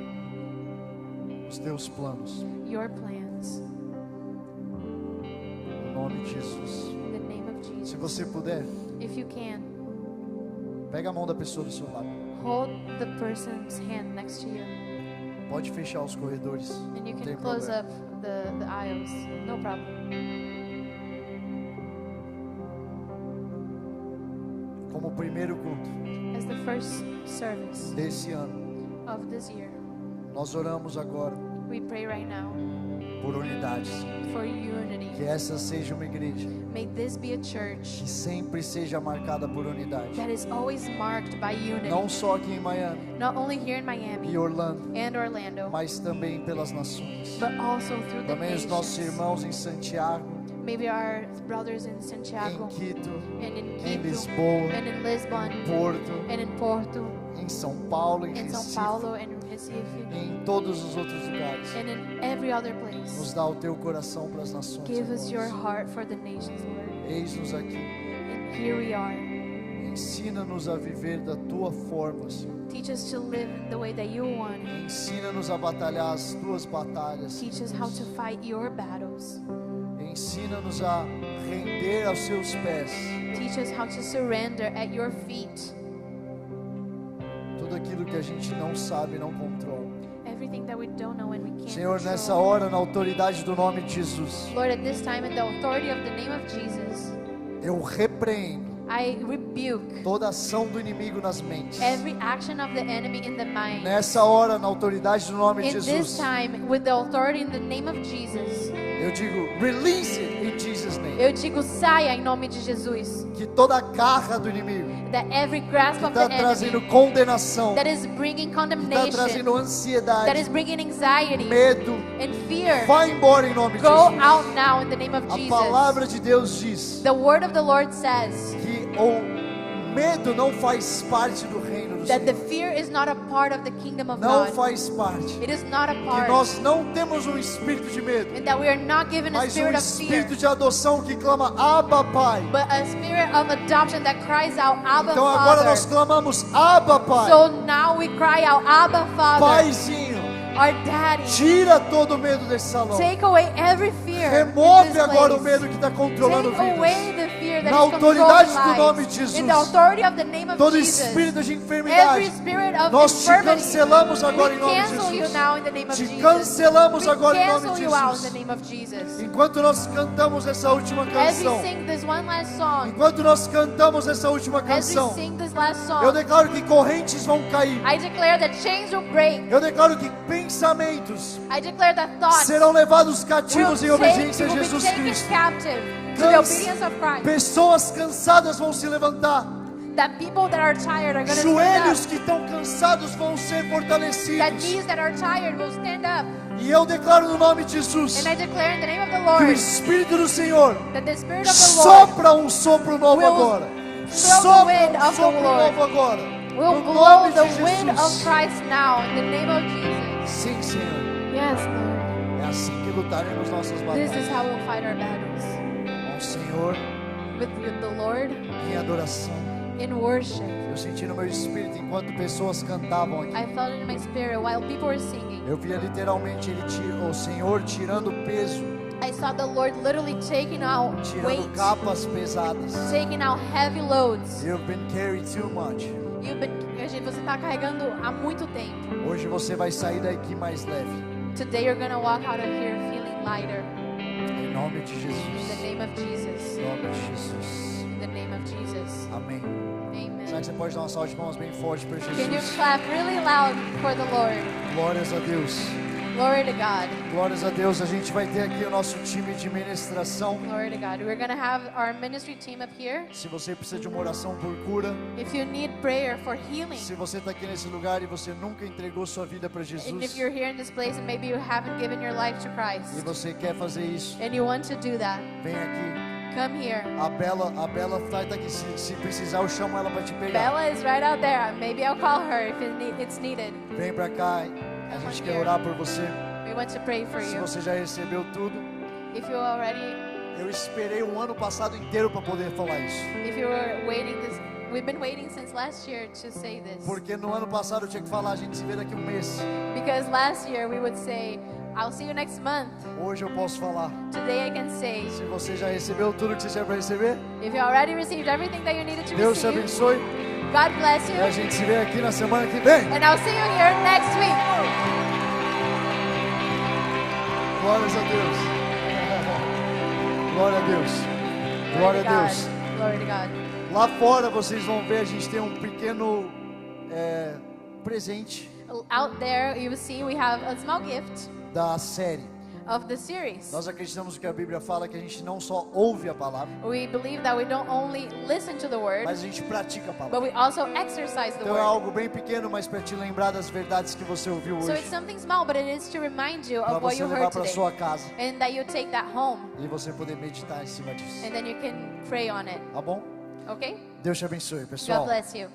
os teus planos, your plans. no nome de Jesus. In the name of Se Jesus. você puder, If you can, pega a mão da pessoa do seu lado. hold the person's hand next to you. Pode fechar os corredores. And you Não can tem close problema. up the aisles. No problem. Como primeiro culto As the first service desse ano, of this year, nós oramos agora we pray right now por unidade, Senhor. for unity. Que essa seja uma igreja May this be a church que sempre seja marcada por unidade. that is always marked by unity. Não só aqui em Miami Not only here in Miami e Orlando, and Orlando, mas também pelas nações. but also through the Também os nossos nations. irmãos em Santiago, Maybe our brothers in em Santiago Quito, and in em Quito Lisboa, and in Lisbon Porto, and in Porto, em São Paulo, em in São Recife, Paulo and in Recife e em todos os outros lugares. and in every other Nos place. dá o teu coração para as nações. Give us your irmãos. heart for the nations, Lord. Eis-nos aqui. And here we are. Ensina-nos a viver da tua forma, Senhor. Teach us to live in the way that you want. Ensina-nos a batalhar as tuas batalhas. Teach us how to fight your battles. Ensina-nos a render aos seus pés Teach us how to surrender at your feet. tudo aquilo que a gente não sabe e não controla. Everything that we don't know and we can't Senhor, nessa control. hora, na autoridade do nome de Jesus, Lord, at this time, in the authority of the name of Jesus, eu repreendo I rebuke toda ação do inimigo nas mentes. every action of the enemy in the mind. Nessa hora, na autoridade do nome de In this Jesus, time, with the authority in the name of Jesus, eu digo, release it in Jesus' name. eu digo, saia em nome de Jesus. Que toda garra do inimigo That every grasp que of está the trazendo enemy condenação, that is bringing que está condemnation, trazendo that ansiedade, is bringing anxiety medo, and fear, vai embora em nome de go Jesus. out now in the name of A Jesus. palavra de Deus diz The word of the Lord says que o medo não faz parte do reino do that the Senhor. fear is not a part of the kingdom of Não God. faz parte. It is not a Que part. nós não temos um espírito de medo, And that we are not given a mas um spirit of fear, espírito de adoção que clama Abba, Pai. but a spirit of adoption that cries out, Abba, Então agora Father. nós clamamos Abba, Pai. So now we cry out, Abba, Father, Paizinho, our Daddy. tira todo o medo desse salão. Take away every fear. Remove in this agora o place. medo que está controlando Take away vidas. the fear that Na is controlling autoridade do lives. nome de Jesus. In the authority of the name of Todo Jesus. espírito de Every enfermidade, spirit of nós te infirmity, cancelamos agora em we nome de cancel you Jesus. now in the name of Te Jesus. cancelamos We agora em nome cancel de you out in the Jesus. name of Jesus. Enquanto nós cantamos essa última As we canção, sing this one last song, enquanto nós cantamos essa última as we canção, sing this last eu song, declaro que correntes vão cair. I declare that chains will break. Eu declaro que pensamentos I declare that thoughts serão levados will, cativos em take, obediência a will be Jesus taken Cristo. captive to the Canse- obedience of Christ. Pessoas cansadas vão se levantar. That people that are tired are going to stand Joelhos up. que estão cansados vão ser That fortalecidos. knees that are tired will stand up. E eu declaro no nome de Jesus And I declare in the name of the que o Lord Espírito do Senhor that the Spirit of the Lord sopra um sopro novo will agora. throw the Sopra wind um of the sopro Lord. novo agora. will No blow nome the de wind of Jesus. Christ now in the name of Jesus. Sim, Senhor. Yes, Lord. É assim que lutaremos nossas This batalhas. is how we'll fight our battles. Com o Senhor With the Lord em adoração. in worship. Eu senti no meu espírito enquanto pessoas cantavam aqui. I felt it in my spirit while people were singing. Eu via literalmente o Senhor tirando peso, I saw the Lord literally taking out tirando weight, capas pesadas. taking out heavy loads. You've been carried too much. Você está carregando há muito tempo. Hoje você vai sair daqui mais leve. Today you're gonna walk out of here feeling lighter. nome de In Jesus. the name of Jesus. Em nome de Jesus. In the name of Jesus. Amém. Será Amen. que você pode dar uma salva de palmas bem forte para Can you Jesus? clap really loud for the Lord? Glórias a Deus. Glory to God. Glórias a Deus. A gente vai ter aqui o nosso time de ministração. Glory to God. We're going to have our ministry team up here. Se você precisa de uma oração por cura, If you need prayer for healing, se você está aqui nesse lugar e você nunca entregou sua vida para and if Jesus, you're here in this place and maybe you haven't given your life to e Christ, você quer fazer isso, and you want to do that, vem aqui. come here. A Bela tá aqui. Se precisar, eu chamo ela para te pegar. Bella is right out there. Maybe I'll call her if it's needed. Vem para cá. A gente quer orar por você. We want to pray for Se you. você já recebeu tudo, If you already, eu esperei um ano passado inteiro para poder falar isso. if you were waiting this, we've been waiting since last year to say this. Porque no ano passado eu tinha que falar, a gente se vê daqui um mês. Because last year we would say, I'll see you next month. Hoje eu posso falar. Today I can say, Se você já recebeu tudo que você tinha para receber, if you already received everything that you needed to Deus te receive, abençoe. God bless E a you. gente se vê aqui na semana que vem. And I'll see you here next week. Glórias a Deus. Glória a Deus. Glória a Deus. Glory to God. Lá fora vocês vão ver, a gente tem um pequeno presente Out there, you will see we have a small gift da série. of the series. Nós acreditamos que a Bíblia fala que a gente não só ouve a palavra, We believe that we don't only listen to the word, mas a gente pratica a but palavra. we also exercise the Então é word. algo bem pequeno, mas para te lembrar das verdades que você ouviu So hoje, it's something small, but it is to remind you para of what você you levar heard para today. sua casa And that you take that home, e você poder meditar em cima disso. and then you can pray on it. Tá bom? Okay? Deus te abençoe, God pessoal. bless you.